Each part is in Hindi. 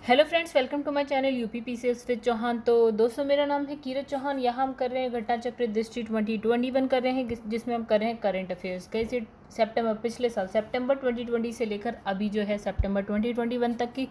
Hello friends, welcome to my channel UPPCS with Chauhan. तो दोस्तों, मेरा नाम है कीरत चौहान। यहाँ हम कर रहे हैं घटना चक्र दृष्टि 2021 कर रहे हैं, जिसमें हम कर रहे हैं करंट अफेयर्स। कैसे सितंबर पिछले साल सितंबर 2020 से लेकर अभी जो है सितंबर 2021 तक की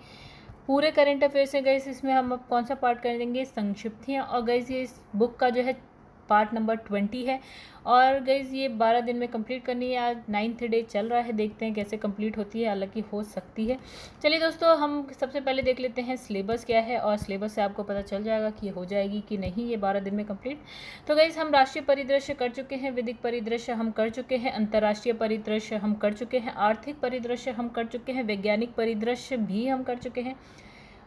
पूरे करंट अफेयर्स हैं। गैस इसमें हम अब कौन सा पार्ट करेंगे? संक्षिप्तियाँ। और गैस ये इस बुक का जो है पार्ट नंबर 20 है। और गैस ये 12 दिन में कंप्लीट करनी है। आज 9th डे चल रहा है, देखते हैं कैसे कंप्लीट होती है, हालांकि हो सकती है। चलिए दोस्तों, हम सबसे पहले देख लेते हैं सिलेबस क्या है, और सिलेबस से आपको पता चल जाएगा कि हो जाएगी कि नहीं ये 12 दिन में कंप्लीट। तो गैस हम राष्ट्रीय परिदृश्य कर चुके हैं, विधिक परिदृश्य हम कर चुके हैं, अंतर्राष्ट्रीय परिदृश्य हम कर चुके हैं, आर्थिक परिदृश्य हम कर चुके हैं, वैज्ञानिक परिदृश्य भी हम कर चुके हैं,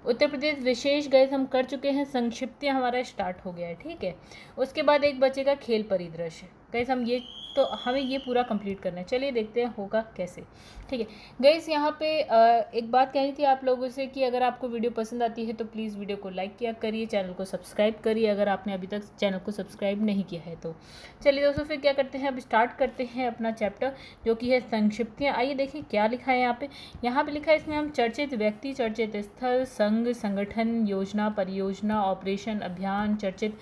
उत्तर प्रदेश विशेष गैस हम कर चुके हैं, संक्षिप्त हमारा स्टार्ट हो गया है। ठीक है, उसके बाद एक बचेगा खेल परिदृश्य। गैस हम ये तो हमें ये पूरा कंप्लीट करना है। चलिए देखते हैं होगा कैसे। ठीक है गैस, यहाँ पे एक बात कहनी थी आप लोगों से कि अगर आपको वीडियो पसंद आती है तो प्लीज़ वीडियो को लाइक किया करिए, चैनल को सब्सक्राइब करिए अगर आपने अभी तक चैनल को सब्सक्राइब नहीं किया है तो। चलिए दोस्तों, फिर क्या करते हैं, अब स्टार्ट करते हैं अपना चैप्टर जो कि है संक्षिप्तियाँ। आइए देखिए क्या लिखा है यहाँ पे लिखा है इसमें हम चर्चित व्यक्ति, चर्चित स्थल, संघ, संगठन, योजना, परियोजना, ऑपरेशन, अभियान, चर्चित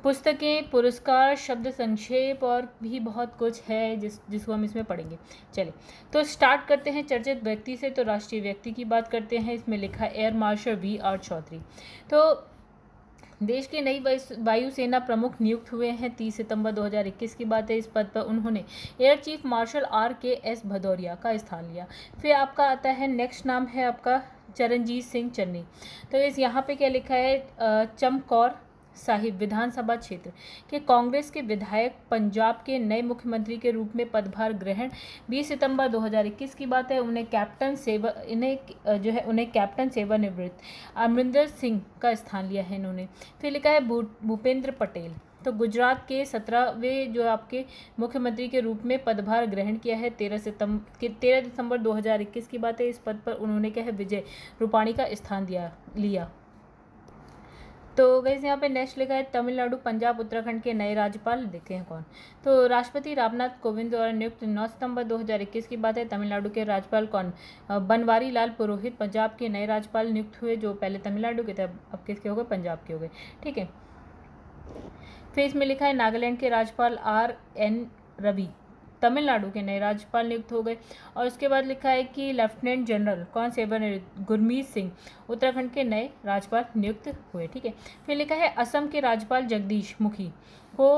पुस्तकें, पुरस्कार, शब्द संक्षेप और भी बहुत कुछ है जिसको हम इसमें पढ़ेंगे। चलिए तो स्टार्ट करते हैं चर्चित व्यक्ति से। तो राष्ट्रीय व्यक्ति की बात करते हैं। इसमें लिखा एयर मार्शल VR चौधरी। तो देश के नई वायुसेना प्रमुख नियुक्त हुए हैं। 30 सितंबर 2021 की बात है। इस पद पर उन्होंने air chief marshal RKS Bhadauria का स्थान लिया। फिर आपका आता है नेक्स्ट, नाम है आपका चरणजीत सिंह चन्नी। तो इस यहाँ पे क्या लिखा है, चमकौर साहिब विधानसभा क्षेत्र के कांग्रेस के विधायक पंजाब के नए मुख्यमंत्री के रूप में पदभार ग्रहण। 20 सितंबर 2021 की बात है। उन्हें कैप्टन सेवानिवृत्त अमरिंदर सिंह का स्थान लिया है इन्होंने। फिर लिखा है भूपेंद्र पटेल। तो गुजरात के 17वें जो आपके मुख्यमंत्री के रूप में पदभार ग्रहण किया है। 13 दिसंबर 2021 की बात है। इस पद पर उन्होंने क्या है, विजय रूपाणी का स्थान लिया। तो गैस यहाँ पे नेक्स्ट लिखा है तमिलनाडु, पंजाब, उत्तराखंड के नए राज्यपाल। देखते हैं कौन। तो राष्ट्रपति रामनाथ कोविंद द्वारा नियुक्त 9 सितंबर 2021 की बात है। तमिलनाडु के राज्यपाल कौन? बनवारी लाल पुरोहित पंजाब के नए राज्यपाल नियुक्त हुए, जो पहले तमिलनाडु के थे अब किसके हो गए, पंजाब के हो गए। ठीक है, फिर इसमें लिखा है नागालैंड के राज्यपाल RN रवि तमिलनाडु के नए राज्यपाल नियुक्त हो गए। और उसके बाद लिखा है कि लेफ्टिनेंट जनरल कौन सेवानिवृत्त गुरमीत सिंह उत्तराखंड के नए राज्यपाल नियुक्त हुए। ठीक है, फिर लिखा है असम के राज्यपाल जगदीश मुखी को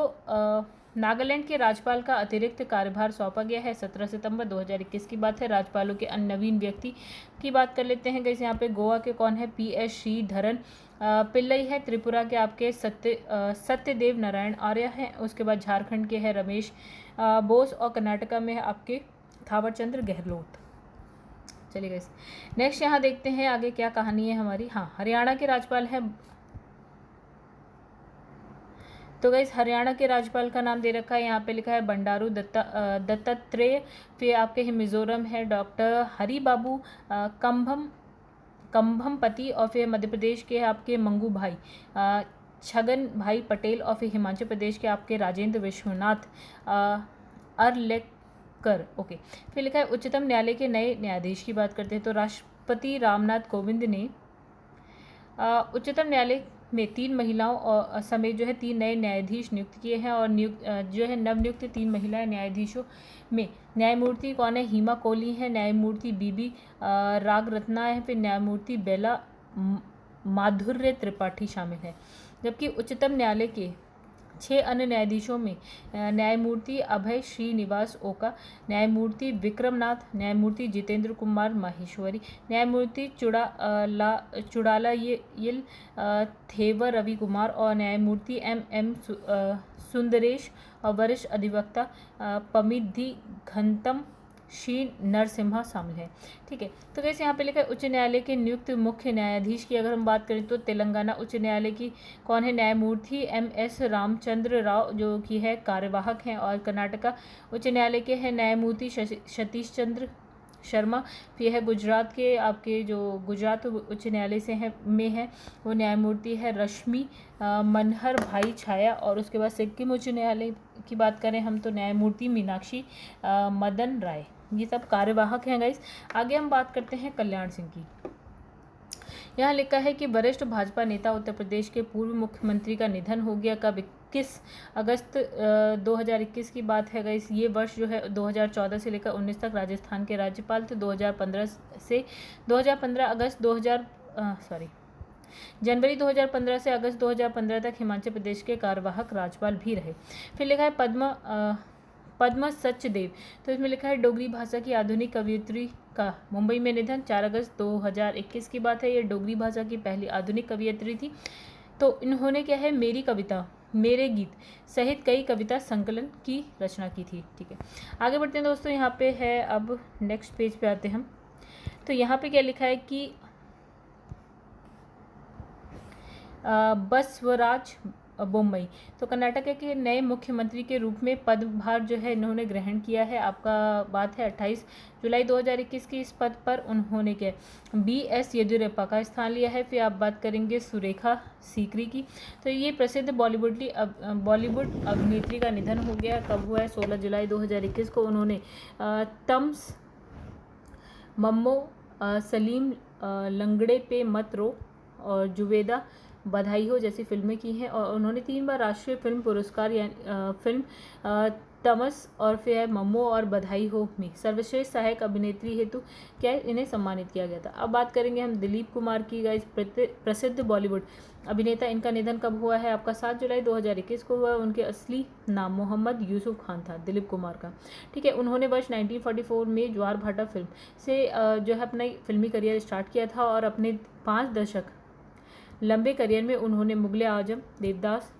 नागालैंड के राज्यपाल का अतिरिक्त कार्यभार सौंपा गया है। 17 सितंबर 2021 की बात है। राज्यपालों के अन्य नवीन व्यक्ति की बात कर लेते हैं। कैसे यहाँ पे गोवा के कौन है, PS श्रीधरन पिल्लई है। त्रिपुरा के आपके सत्यदेव नारायण आर्य हैं। उसके बाद झारखंड के हैं रमेश बोस, और कर्नाटका में है आपके थावरचंद्र गहलोत। चलिए गाइस, नेक्स्ट यहाँ देखते हैं आगे क्या कहानी है हमारी। हाँ, हरियाणा के राज्यपाल है। तो गाइस हरियाणा के राज्यपाल का नाम दे रखा है, यहाँ पे लिखा है बंडारू दत्तात्रेय। फिर आपके हैं मिजोरम है डॉक्टर हरिबाबू कंभमपति। और फिर मध्य प्रदेश के आपके मंगू भाई छगन भाई पटेल। और फिर हिमाचल प्रदेश के आपके राजेंद्र विश्वनाथ अरलेकर। ओके, फिर लिखा है उच्चतम न्यायालय के नए न्यायाधीश की बात करते हैं। तो राष्ट्रपति रामनाथ कोविंद ने उच्चतम न्यायालय में 3 महिलाओं और समेत जो है 3 नए न्यायाधीश नियुक्त किए हैं। और जो है नवनियुक्त 3 महिला न्यायाधीशों में न्यायमूर्ति कौन है, हिमा कोहली है, न्यायमूर्ति BB रागरत्ना है, फिर न्यायमूर्ति बेला माधुर्य त्रिपाठी शामिल है। जबकि उच्चतम न्यायालय के 6 अन्य न्यायाधीशों में न्यायमूर्ति अभय श्रीनिवास ओका, न्यायमूर्ति विक्रमनाथ, न्यायमूर्ति जितेंद्र कुमार माहेश्वरी, न्यायमूर्ति चुड़ालायल थेवर रवि कुमार, और न्यायमूर्ति MM सुंदरेश, और वरिष्ठ अधिवक्ता पमिद्धि घनतम श्री नरसिम्हा शामिल है। ठीक है, तो कैसे यहाँ पे लिखा है उच्च न्यायालय के नियुक्त मुख्य न्यायाधीश की अगर हम बात करें तो तेलंगाना उच्च न्यायालय की कौन है, न्यायमूर्ति MS रामचंद्र राव जो कि है कार्यवाहक हैं। और कर्नाटका उच्च न्यायालय के हैं न्यायमूर्ति सतीश चंद्र शर्मा। फिर है गुजरात के आपके जो गुजरात उच्च न्यायालय से है में है वो न्यायमूर्ति है रश्मि मनहर भाई छाया। और उसके बाद सिक्किम उच्च न्यायालय की बात करें हम तो न्यायमूर्ति मीनाक्षी मदन राय। ये सब कार्यवाहक हैं गाइस। आगे हम बात करते हैं कल्याण सिंह की। यहाँ लिखा है कि वरिष्ठ भाजपा नेता उत्तर प्रदेश के पूर्व मुख्यमंत्री का निधन हो गया। कब? 21 अगस्त 2021 की बात है गाइस। ये वर्ष जो है 2014 से लेकर 19 तक राजस्थान के राज्यपाल थे। 2015 अगस्त 2000 जनवरी 2015 से अगस्त 2015 तक हिमाचल प्रदेश के कार्यवाहक राज्यपाल भी रहे। फिर लिखा है पद्म सचदेव, तो इसमें लिखा है डोगरी भाषा की आधुनिक कवयित्री का मुंबई में निधन। 4 अगस्त 2021 की बात है। ये डोगरी भाषा की पहली आधुनिक कवयित्री थी। तो इन्होंने क्या है, मेरी कविता, मेरे गीत सहित कई कविता संकलन की रचना की थी। ठीक है, आगे बढ़ते हैं दोस्तों। यहाँ पे है, अब नेक्स्ट पेज पे आते हैं हम। तो यहाँ पे क्या लिखा है कि बसवराज बोम्मई, तो कर्नाटक के नए मुख्यमंत्री के रूप में पदभार जो है इन्होंने ग्रहण किया है। आपका बात है 28 जुलाई 2021 की। इस पद पर उन्होंने क्या BS येदियुरप्पा का स्थान लिया है। फिर आप बात करेंगे सुरेखा सीकरी की, तो ये प्रसिद्ध बॉलीवुड अभिनेत्री का निधन हो गया। कब हुआ है? 16 जुलाई 2021 को। उन्होंने तम्स, मम्मो, सलीम लंगड़े पे मत रो और जुवेदा बधाई हो जैसी फिल्में की हैं। और उन्होंने 3 बार राष्ट्रीय फिल्म पुरस्कार फिल्म तमस और फिर मम्मो और बधाई हो में सर्वश्रेष्ठ सहायक अभिनेत्री हेतु क्या इन्हें सम्मानित किया गया था। अब बात करेंगे हम दिलीप कुमार की गाइस, प्रसिद्ध बॉलीवुड अभिनेता। इनका निधन कब हुआ है? आपका 7 जुलाई 2021 को हुआ। उनके असली नाम मोहम्मद यूसुफ खान था, दिलीप कुमार का। ठीक है, उन्होंने वर्ष 1944 में ज्वार भाटा फिल्म से जो है अपना फिल्मी करियर स्टार्ट किया था और अपने 5 दशक लंबे करियर में उन्होंने मुगले आजम, देवदास,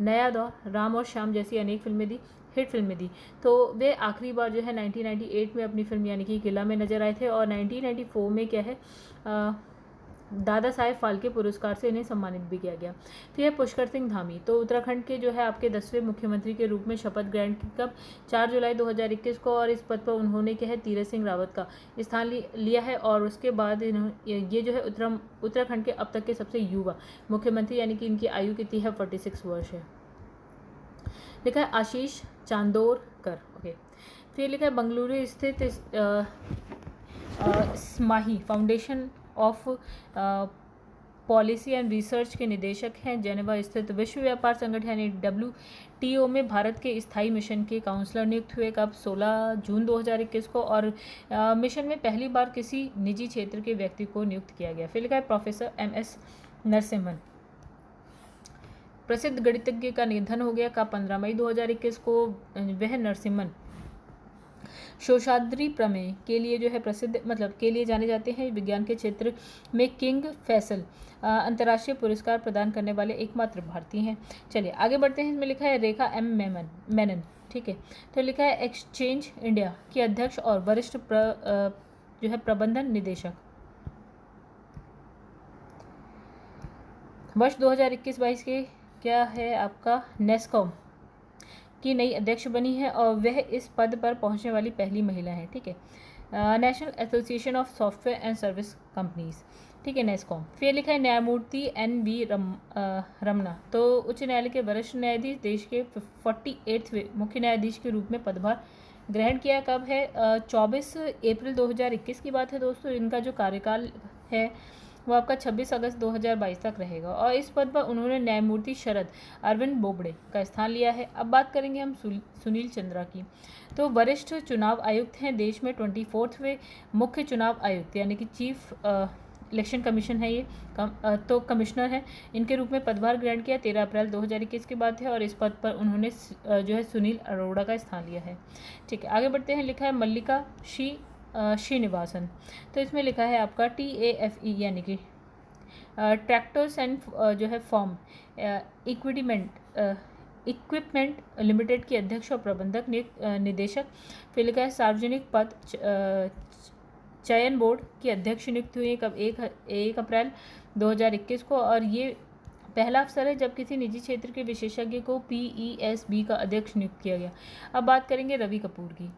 नया दौर, राम और श्याम जैसी अनेक हिट फिल्में दी। तो वे आखिरी बार जो है 1998 में अपनी फिल्म यानी कि किला में नजर आए थे और 1994 में क्या है दादा साहेब फाल्के पुरस्कार से इन्हें सम्मानित भी किया गया। फिर है पुष्कर सिंह धामी, तो उत्तराखंड के जो है आपके 10वें मुख्यमंत्री के रूप में शपथ ग्रहण की कब? 4 जुलाई 2021 को। और इस पद पर उन्होंने क्या है तीरथ सिंह रावत का स्थान लिया है। और उसके बाद ये जो है उत्तराखंड के अब तक के सबसे युवा मुख्यमंत्री, यानी कि इनकी आयु कितनी है? 46 वर्ष है। लिखा है आशीष चांदोरकर। ओके, फिर लिखा है बंगलुरु स्थित स्माही foundation of policy and research के निदेशक हैं। जेनेवा स्थित विश्व व्यापार संगठन यानी WTO में भारत के स्थायी मिशन के काउंसलर नियुक्त हुए। कब? 16 जून 2021 को। और मिशन में पहली बार किसी निजी क्षेत्र के व्यक्ति को नियुक्त किया गया। फिर लिखा है प्रोफेसर MS नरसिम्हन, प्रसिद्ध गणितज्ञ का निधन हो गया। कब? 15 मई 2021 को। वह नरसिम्हन शोषाद्री प्रमेय के लिए जो है प्रसिद्ध के लिए जाने जाते हैं। विज्ञान के क्षेत्र में किंग फैसल अंतर्राष्ट्रीय पुरस्कार प्रदान करने वाले एकमात्र भारतीय हैं। चलिए आगे बढ़ते हैं। इसमें लिखा है रेखा M मेनन। ठीक है, तो लिखा है एक्सचेंज इंडिया की अध्यक्ष और वरिष्ठ जो है प्रबंधन निदेशक। वर्ष 2021-22 के क्या है आपका नेस्कॉम की नई अध्यक्ष बनी है और वह इस पद पर पहुंचने वाली पहली महिला है। ठीक है, national association of software and service companies. ठीक है, नेस्कॉम। फिर लिखा है न्यायमूर्ति NV रमना, तो उच्च न्यायालय के वरिष्ठ न्यायाधीश, देश के 48वें मुख्य न्यायाधीश के रूप में पदभार ग्रहण किया। कब है? 24 अप्रैल 2021 की बात है दोस्तों। इनका जो कार्यकाल है वो आपका 26 अगस्त 2022 तक रहेगा। और इस पद पर उन्होंने न्यायमूर्ति शरद अरविंद बोबड़े का स्थान लिया है। अब बात करेंगे हम सुनील चंद्रा की, तो वरिष्ठ चुनाव आयुक्त हैं। देश में 24वें मुख्य चुनाव आयुक्त यानी कि चीफ इलेक्शन कमीशन है ये तो कमिश्नर है। इनके रूप में पदभार ग्रहण किया 13 अप्रैल 2021 की बात है। और इस पद पर उन्होंने जो है सुनील अरोड़ा का स्थान लिया है। ठीक है, आगे बढ़ते हैं। लिखा है मल्लिका श्रीनिवासन, तो इसमें लिखा है आपका TAFE यानी कि ट्रैक्टर्स एंड जो है फॉर्म इक्विपमेंट लिमिटेड की अध्यक्ष और प्रबंधक निदेशक। फिर लिखा है सार्वजनिक पद चयन बोर्ड की अध्यक्ष नियुक्त हुई है। कब? 1 अप्रैल 2021 को। और ये पहला अवसर है जब किसी निजी क्षेत्र के विशेषज्ञ को PESB का अध्यक्ष नियुक्त किया गया। अब बात करेंगे रवि कपूर की।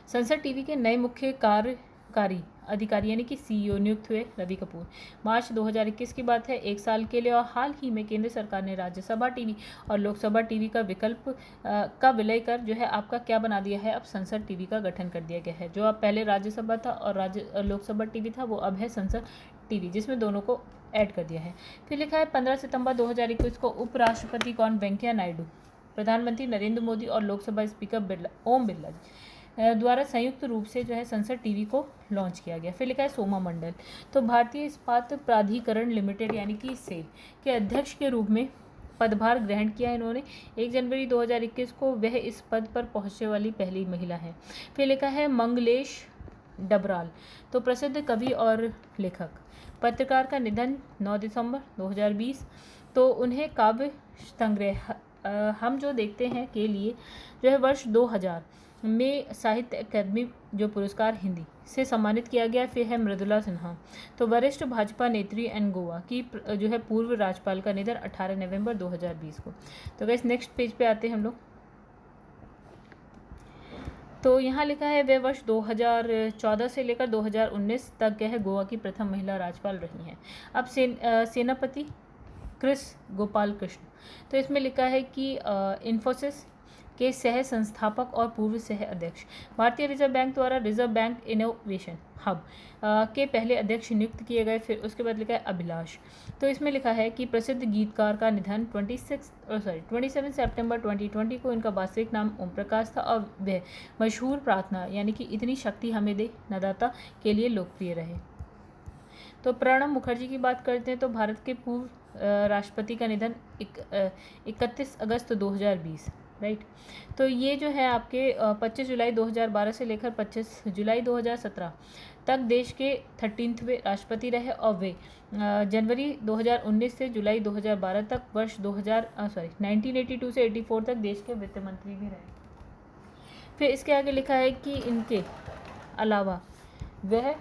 संसद टीवी के नए मुख्य कार्यकारी अधिकारी यानी कि सीईओ नियुक्त हुए रवि कपूर। मार्च 2021 की बात है, 1 साल के लिए। और हाल ही में केंद्र सरकार ने राज्यसभा टीवी और लोकसभा टीवी का विकल्प का विलय कर जो है आपका क्या बना दिया है, अब संसद टीवी का गठन कर दिया गया है। जो अब पहले राज्यसभा था और लोकसभा टीवी था, वो अब है संसद टीवी, जिसमें दोनों को ऐड कर दिया है। फिर लिखा है 15 सितंबर 2021 को उपराष्ट्रपति कौन, वेंकैया नायडू, प्रधानमंत्री नरेंद्र मोदी और लोकसभा स्पीकर ओम बिरला द्वारा संयुक्त रूप से जो है संसद टीवी को लॉन्च किया गया। फिर लिखा है सोमा मंडल, तो भारतीय इस्पात प्राधिकरण लिमिटेड यानी कि सेल के अध्यक्ष के रूप में पदभार ग्रहण किया है इन्होंने। 1 जनवरी 2021 को वह इस पद पर पहुंचने वाली पहली महिला है। फिर लिखा है मंगलेश डबराल, तो प्रसिद्ध कवि और लेखक, पत्रकार का निधन 9 दिसंबर 2020। तो उन्हें काव्य संग्रह हम जो देखते हैं के लिए जो है वर्ष 2000 में साहित्य अकादमी जो पुरस्कार हिंदी से सम्मानित किया गया। फिर है मृदुला सिन्हा, तो वरिष्ठ भाजपा नेत्री एंड गोवा की जो है पूर्व राज्यपाल का निधन 18 नवंबर 2020 को। तो गाइस नेक्स्ट पेज पे आते हैं हम लोग। तो यहाँ लिखा है वे वर्ष 2014 से लेकर 2019 तक है गोवा की प्रथम महिला राज्यपाल रही हैं। अब सेनापति क्रिस गोपाल कृष्ण, तो इसमें लिखा है कि इन्फोसिस के सह संस्थापक और पूर्व सह अध्यक्ष, भारतीय रिजर्व बैंक द्वारा रिजर्व बैंक इनोवेशन हब के पहले अध्यक्ष नियुक्त किए गए। फिर उसके बाद लिखा है अभिलाष, तो इसमें लिखा है कि प्रसिद्ध गीतकार का निधन 27 सितंबर 2020 को। इनका वास्तविक नाम ओम प्रकाश था और वह मशहूर प्रार्थना यानी कि इतनी शक्ति हमें दे नदाता के लिए लोकप्रिय रहे। तो प्रणब मुखर्जी की बात करते हैं, तो भारत के पूर्व राष्ट्रपति का निधन 31 अगस्त 2020, राइट। तो ये जो है आपके 25 जुलाई 2012 से लेकर 25 जुलाई 2017 तक देश के 13वें राष्ट्रपति रहे और वे जनवरी 2019 से जुलाई 2012 तक वर्ष 1982 से 84 तक देश के वित्त मंत्री भी रहे। फिर इसके आगे लिखा है कि इनके अलावा वह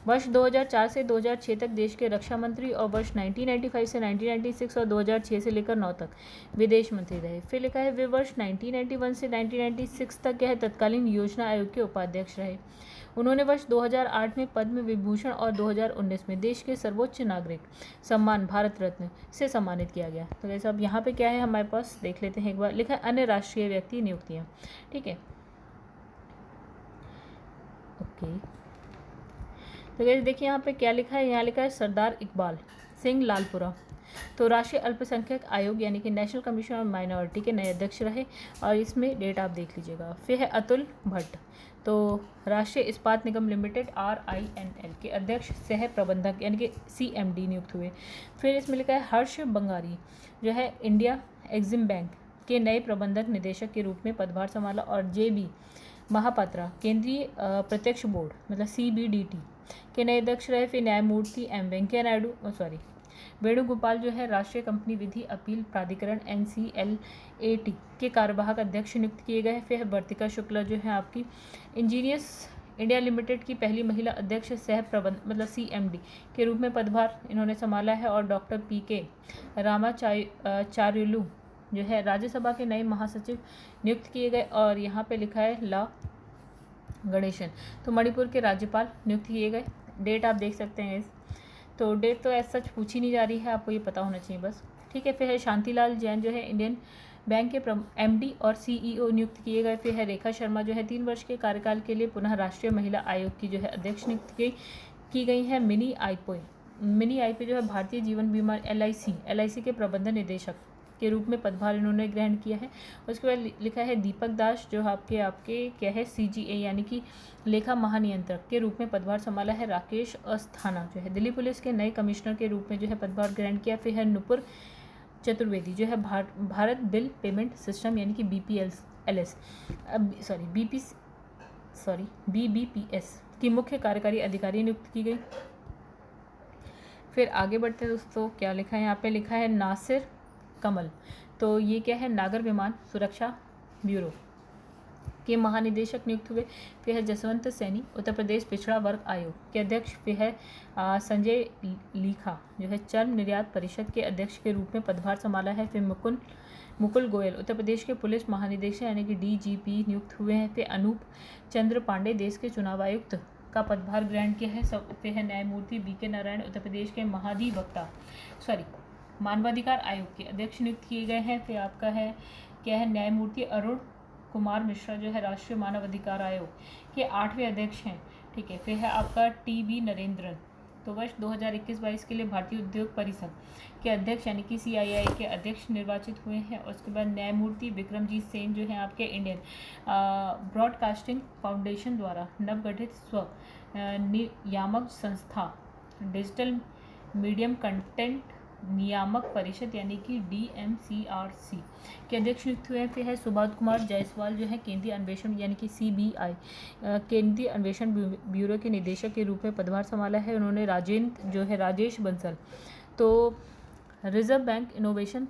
वर्ष 2004 से 2006 तक देश के रक्षा मंत्री और वर्ष 1995 से 1996 और 2006 से लेकर 9 तक विदेश मंत्री रहे। फिर लिखा है वे वर्ष 1991 से 1996 तक यह तत्कालीन योजना आयोग के उपाध्यक्ष रहे। उन्होंने वर्ष 2008 में पद्म विभूषण और 2019 में देश के सर्वोच्च नागरिक सम्मान भारत रत्न से सम्मानित किया गया। तो जैसे अब यहाँ पे क्या है हमारे पास देख लेते हैं एक बार। लिखा है अन्य राष्ट्रीय व्यक्ति नियुक्तियाँ, ठीक है, ओके। तो देखिए यहाँ पे क्या लिखा है, यहाँ लिखा है सरदार इकबाल सिंह लालपुरा, तो राष्ट्रीय अल्पसंख्यक आयोग यानी कि नेशनल कमीशन ऑन माइनॉरिटी के नए अध्यक्ष रहे और इसमें डेट आप देख लीजिएगा। फिर है अतुल भट्ट, तो राष्ट्रीय इस्पात निगम लिमिटेड RINL के अध्यक्ष सह प्रबंधक यानी कि CMD नियुक्त हुए। फिर इसमें लिखा है हर्ष बंगारी जो है इंडिया एग्जिम बैंक के नए प्रबंधक निदेशक के रूप में पदभार संभाला और JB महापात्रा केंद्रीय प्रत्यक्ष बोर्ड मतलब CBDT के नए अध्यक्ष रहे। फिर न्यायमूर्ति वेणुगोपाल जो है राष्ट्रीय कंपनी विधि अपील प्राधिकरण NCLAT के कार्यवाहक अध्यक्ष नियुक्त किए गए। फिर वर्तिका शुक्ला जो है आपकी इंजीनियर्स इंडिया लिमिटेड की पहली महिला अध्यक्ष सह प्रबंध मतलब CMD के रूप में पदभार इन्होंने संभाला है। और डॉक्टर PK रामाचार्युलू जो है राज्यसभा के नए महासचिव नियुक्त किए गए। और यहाँ पे लिखा है ला गणेशन, तो मणिपुर के राज्यपाल नियुक्त किए गए। डेट आप देख सकते हैं, तो डेट तो ऐसा सच पूछी नहीं जा रही है, आपको ये पता होना चाहिए बस, ठीक है। फिर है शांतिलाल जैन जो है इंडियन बैंक के MD और CEO नियुक्त किए गए। फिर है रेखा शर्मा जो है 3 वर्ष के कार्यकाल के लिए पुनः राष्ट्रीय महिला आयोग की जो है अध्यक्ष नियुक्त की गई है। मिनी आईपी जो है भारतीय जीवन बीमा LIC के प्रबंधन निदेशक के रूप में पदभार इन्होंने ग्रहण किया है। उसके बाद लिखा है दीपक दास जो आपके क्या है CGA यानी कि लेखा महानियंत्रक के रूप में पदभार संभाला है। राकेश अस्थाना जो है दिल्ली पुलिस के नए कमिश्नर के रूप में जो है पदभार ग्रहण किया। फिर है नुपुर चतुर्वेदी जो है भारत बिल पेमेंट सिस्टम यानी कि BBPS की मुख्य कार्यकारी अधिकारी नियुक्त की गई। फिर आगे बढ़ते हैं दोस्तों, क्या लिखा है यहाँ पे, लिखा है नासिर कमल, तो ये क्या है नागर विमान सुरक्षा ब्यूरो के महानिदेशक नियुक्त हुए। फिर है जसवंत सैनी उत्तर प्रदेश पिछड़ा वर्ग आयोग के अध्यक्ष। फिर है संजय लीखा जो है चर्म निर्यात परिषद के अध्यक्ष के रूप में पदभार संभाला है। फिर मुकुल गोयल उत्तर प्रदेश के पुलिस महानिदेशक यानी कि DGP नियुक्त हुए हैं। फिर अनूप चंद्र पांडे देश के चुनाव आयुक्त का पदभार ग्रहण किया है। सब पे है न्यायमूर्ति BK नारायण उत्तर प्रदेश के मानवाधिकार आयोग के अध्यक्ष नियुक्त किए गए हैं। फिर आपका है क्या है न्यायमूर्ति अरुण कुमार मिश्रा जो है राष्ट्रीय मानव अधिकार आयोग के 8वें अध्यक्ष हैं। ठीक है। फिर है आपका TB नरेंद्रन, तो वर्ष 2021-22 के लिए भारतीय उद्योग परिषद के अध्यक्ष यानी कि CII के अध्यक्ष निर्वाचित हुए हैं। और उसके बाद न्यायमूर्ति विक्रमजीत सेन जो हैं आपके इंडियन ब्रॉडकास्टिंग फाउंडेशन द्वारा नवगठित स्व नियामक संस्था डिजिटल मीडियम कंटेंट नियामक परिषद यानी कि DMCRC के अध्यक्ष नियुक्त हुए हैं। फिर है सुबोध कुमार जायसवाल जो है केंद्रीय अन्वेषण यानी कि CBI केंद्रीय अन्वेषण ब्यूरो के निदेशक के रूप में पदभार संभाला है। उन्होंने राजेश बंसल तो रिजर्व बैंक इनोवेशन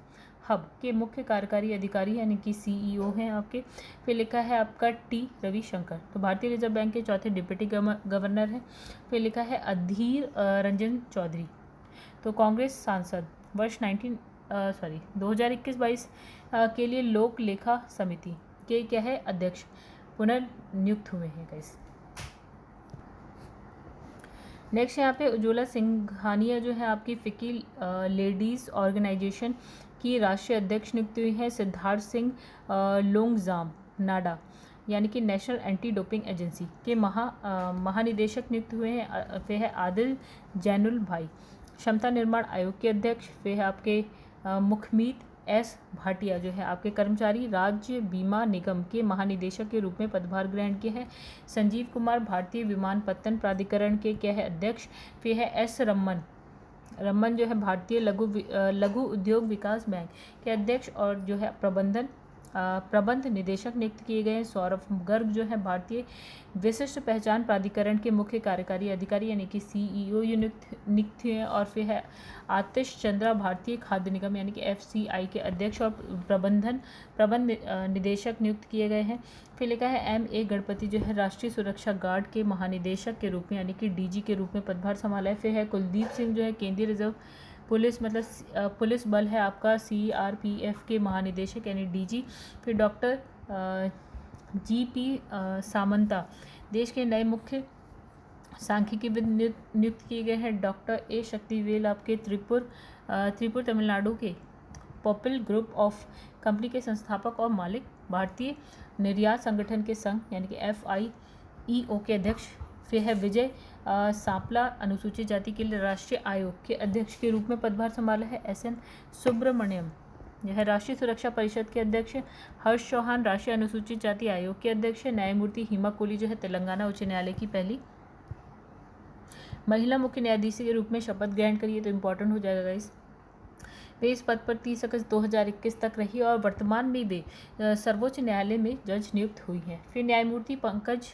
हब के मुख्य कार्यकारी अधिकारी यानी कि CEO हैं आपके। फिर लिखा है आपका T रविशंकर, तो भारतीय रिजर्व बैंक के चौथे डिप्टी गवर्नर हैं। फिर लिखा है अधीर रंजन चौधरी, तो कांग्रेस सांसद वर्ष 2021-22 के लिए लोक लेखा समिति के क्या है अध्यक्ष पुनर्नियुक्त हुए हैं गाइस। नेक्स्ट यहाँ पे उज्ज्वला सिंघानिया जो है आपकी फिक्की लेडीज़ ऑर्गेनाइजेशन की राष्ट्रीय अध्यक्ष नियुक्त हुई है। सिद्धार्थ सिंह लोंगजाम नाडा यानी कि नेशनल एंटी डोपिंग एजेंसी के महानिदेशक नियुक्त हुए हैं। फिर है आदिल जैनुल भाई क्षमता निर्माण आयोग के अध्यक्ष। फिर है आपके मुखमीत S भाटिया जो है आपके कर्मचारी राज्य बीमा निगम के महानिदेशक के रूप में पदभार ग्रहण किए हैं। संजीव कुमार भारतीय विमानपत्तन प्राधिकरण के क्या है अध्यक्ष। फिर है S रमन जो है भारतीय लघु उद्योग विकास बैंक के अध्यक्ष और जो है प्रबंध निदेशक नियुक्त किए गए हैं। सौरभ गर्ग जो है भारतीय विशिष्ट पहचान प्राधिकरण के मुख्य कार्यकारी अधिकारी यानी कि CEO नियुक्त हुए हैं। और फिर है आतिश चंद्रा भारतीय खाद्य निगम यानी कि FCI के अध्यक्ष और प्रबंध निदेशक नियुक्त किए गए हैं। फिर लिखा है MA गणपति जो है राष्ट्रीय सुरक्षा गार्ड के महानिदेशक के रूप में यानी कि DG के रूप में पदभार संभाला है। फिर है कुलदीप सिंह जो है केंद्रीय रिजर्व पुलिस पुलिस बल है आपका CRPF के महानिदेशक यानी DG। फिर डॉक्टर GP सामंता देश के नए मुख्य सांख्यिकीविद नियुक्त किए गए हैं। डॉक्टर A शक्तिवेल आपके त्रिपुर तमिलनाडु के पॉपुलर ग्रुप ऑफ कंपनी के संस्थापक और मालिक, भारतीय निर्यात संगठन के संघ यानी कि FIEO के अध्यक्ष। फिर है विजय सांपला अनुसूचित जाति के लिए राष्ट्रीय आयोग के अध्यक्ष के रूप में पदभार संभाला है। SN सुब्रमण्यम यह राष्ट्रीय सुरक्षा परिषद के अध्यक्ष। हर्ष चौहान राष्ट्रीय अनुसूचित जाति आयोग के अध्यक्ष। न्यायमूर्ति हिमा कोहली जो है तेलंगाना उच्च न्यायालय की पहली महिला मुख्य न्यायाधीश के रूप में शपथ ग्रहण करिए, तो इम्पोर्टेंट हो जाएगा गाइस। वे इस पद पर 30 अगस्त 2021 तक रही और वर्तमान में वे सर्वोच्च न्यायालय में जज नियुक्त हुई हैं। फिर न्यायमूर्ति पंकज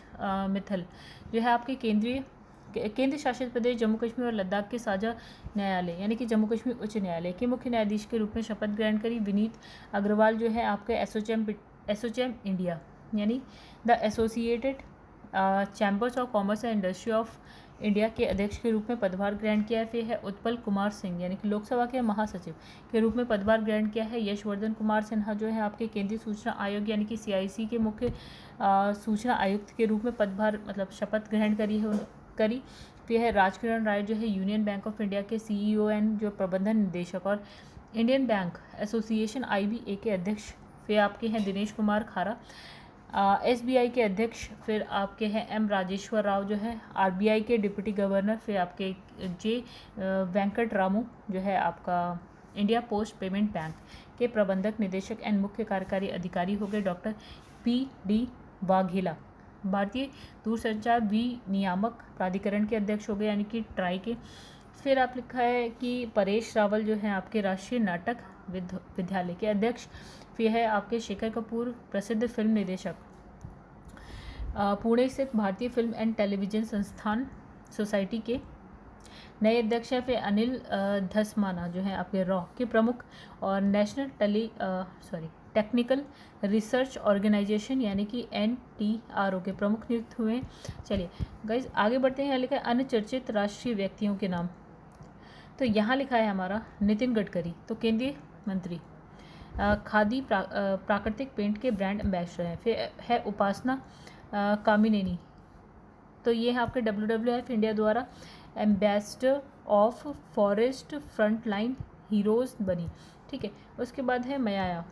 मित्तल जो है आपके केंद्र शासित प्रदेश जम्मू कश्मीर और लद्दाख के साझा न्यायालय यानी कि जम्मू कश्मीर उच्च न्यायालय के मुख्य न्यायाधीश के रूप में शपथ ग्रहण करी। विनीत अग्रवाल जो है आपके एसोचैम इंडिया यानी the associated chambers of commerce and industry of India के अध्यक्ष के रूप में पदभार ग्रहण किया है। फिर है उत्पल कुमार सिंह यानी कि लोकसभा के महासचिव के रूप में पदभार ग्रहण किया है। यशवर्धन कुमार सिन्हा जो है आपके केंद्रीय सूचना आयोग यानी कि CIC के मुख्य सूचना आयुक्त के रूप में पदभार शपथ ग्रहण करी। फिर है राजकिरण राय जो है यूनियन बैंक ऑफ इंडिया के CEO एंड जो प्रबंधन निदेशक और इंडियन बैंक एसोसिएशन IBA के अध्यक्ष। फिर आपके हैं दिनेश कुमार खारा SBI के अध्यक्ष। फिर आपके हैं M राजेश्वर राव जो है RBI के डिप्टी गवर्नर। फिर आपके J वेंकट रामू जो है आपका इंडिया पोस्ट पेमेंट बैंक के प्रबंधक निदेशक एंड मुख्य कार्यकारी अधिकारी हो गए। डॉक्टर PD वाघेला भारतीय दूरसंचार विनियामक प्राधिकरण के अध्यक्ष हो गए यानी कि ट्राई के। फिर आप लिखा है कि परेश रावल जो है आपके राष्ट्रीय नाटक विद्यालय के अध्यक्ष। फिर है आपके शेखर कपूर प्रसिद्ध फिल्म निर्देशक पुणे स्थित भारतीय फिल्म एंड टेलीविजन संस्थान सोसाइटी के नए अध्यक्ष है। फिर अनिल धसमाना जो है आपके रॉ के प्रमुख और नेशनल टेक्निकल रिसर्च ऑर्गेनाइजेशन यानी कि NTRO के प्रमुख नियुक्त हुए। चलिए गाइस आगे बढ़ते हैं। लिखा है अन्य चर्चित राष्ट्रीय व्यक्तियों के नाम, तो यहाँ लिखा है हमारा नितिन गडकरी, तो केंद्रीय मंत्री खादी प्राकृतिक पेंट के ब्रांड एम्बेसडर हैं। फिर है उपासना कामिनेनी तो ये है आपके WWF इंडिया द्वारा ambassador of forest frontline heroes बनी, ठीक है। उसके बाद है मयाया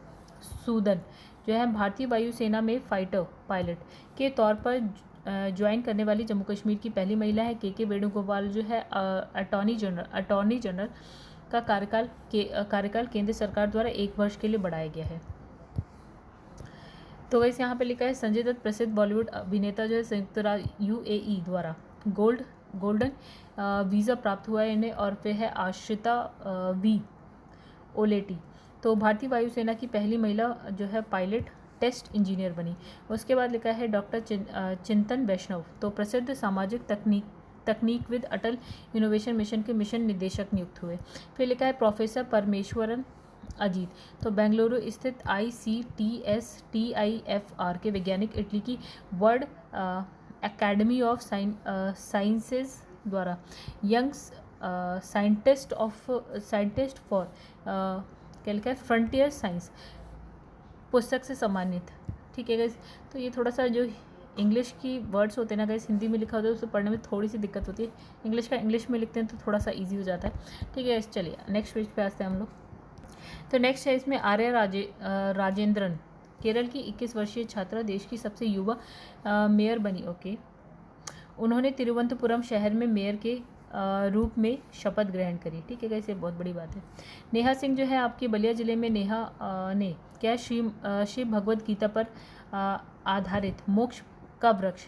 सूदन, जो है भारतीय वायुसेना में फाइटर पायलट के तौर पर ज्वाइन करने वाली जम्मू कश्मीर की पहली महिला है। के वेणुगोपाल जो है अटॉर्नी जनरल का कार्यकाल केंद्र सरकार द्वारा 1 वर्ष के लिए बढ़ाया गया है। तो वैसे यहाँ पे लिखा है संजय दत्त प्रसिद्ध बॉलीवुड अभिनेता जो है संयुक्त राज्य UAE द्वारा गोल्डन वीज़ा प्राप्त हुआ है इन्हें, और फिर है आश्रिता वी ओलेटी, तो भारतीय वायुसेना की पहली महिला जो है पायलट टेस्ट इंजीनियर बनी। उसके बाद लिखा है डॉक्टर चिंतन वैष्णव, तो प्रसिद्ध सामाजिक तकनीकविद अटल इनोवेशन मिशन के मिशन निदेशक नियुक्त हुए। फिर लिखा है प्रोफेसर परमेश्वरन अजीत, तो बेंगलुरु स्थित ICTS-TIFR के वैज्ञानिक इटली की वर्ल्ड एकेडमी ऑफ साइंसेज द्वारा यंग साइंटिस्ट फॉर क्या लिखा है फ्रंटियर साइंस पुस्तक से सम्मानित, ठीक है गाइस। तो ये थोड़ा सा जो इंग्लिश की वर्ड्स होते हैं ना गाइस, हिंदी में लिखा होता है उसे पढ़ने में थोड़ी सी दिक्कत होती है, इंग्लिश का इंग्लिश में लिखते हैं तो थोड़ा सा इजी हो जाता है, ठीक है गाइस। चलिए नेक्स्ट पेज पे आते हैं हम लोग। तो नेक्स्ट है इसमें आर्या राजेंद्रन, केरल की 21 वर्षीय छात्रा देश की सबसे युवा मेयर बनी, ओके। उन्होंने तिरुवनंतपुरम शहर में मेयर के रूप में शपथ ग्रहण करी, ठीक है गाइस, ये बहुत बड़ी बात है। नेहा सिंह जो है आपके बलिया जिले में नेहा ने क्या श्री भगवद गीता पर आधारित मोक्ष का वृक्ष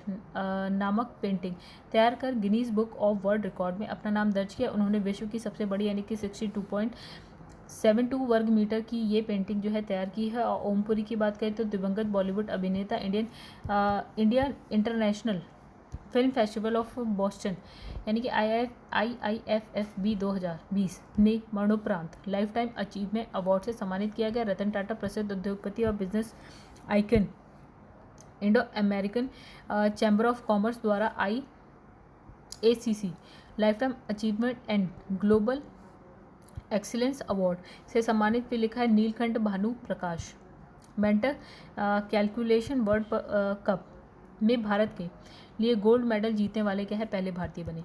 नामक पेंटिंग तैयार कर Guinness book of world record में अपना नाम दर्ज किया। उन्होंने विश्व की सबसे बड़ी यानी कि 62.72 वर्ग मीटर की ये पेंटिंग जो है तैयार की है। और ओमपुरी की बात करें तो दिवंगत बॉलीवुड अभिनेता India international film festival of Boston यानी कि IIFFB 2020 ने मरणोपरांत लाइफ टाइम अचीवमेंट अवार्ड से सम्मानित किया गया। रतन टाटा प्रसिद्ध उद्योगपति और business icon Indo American chamber of commerce द्वारा IACC life time achievement and global excellence award से सम्मानित भी लिखा है। नीलकंठ भानु प्रकाश मेंटर कैलकुलेशन वर्ल्ड कप में भारत के लिए गोल्ड मेडल जीतने वाले क्या है पहले भारतीय बने।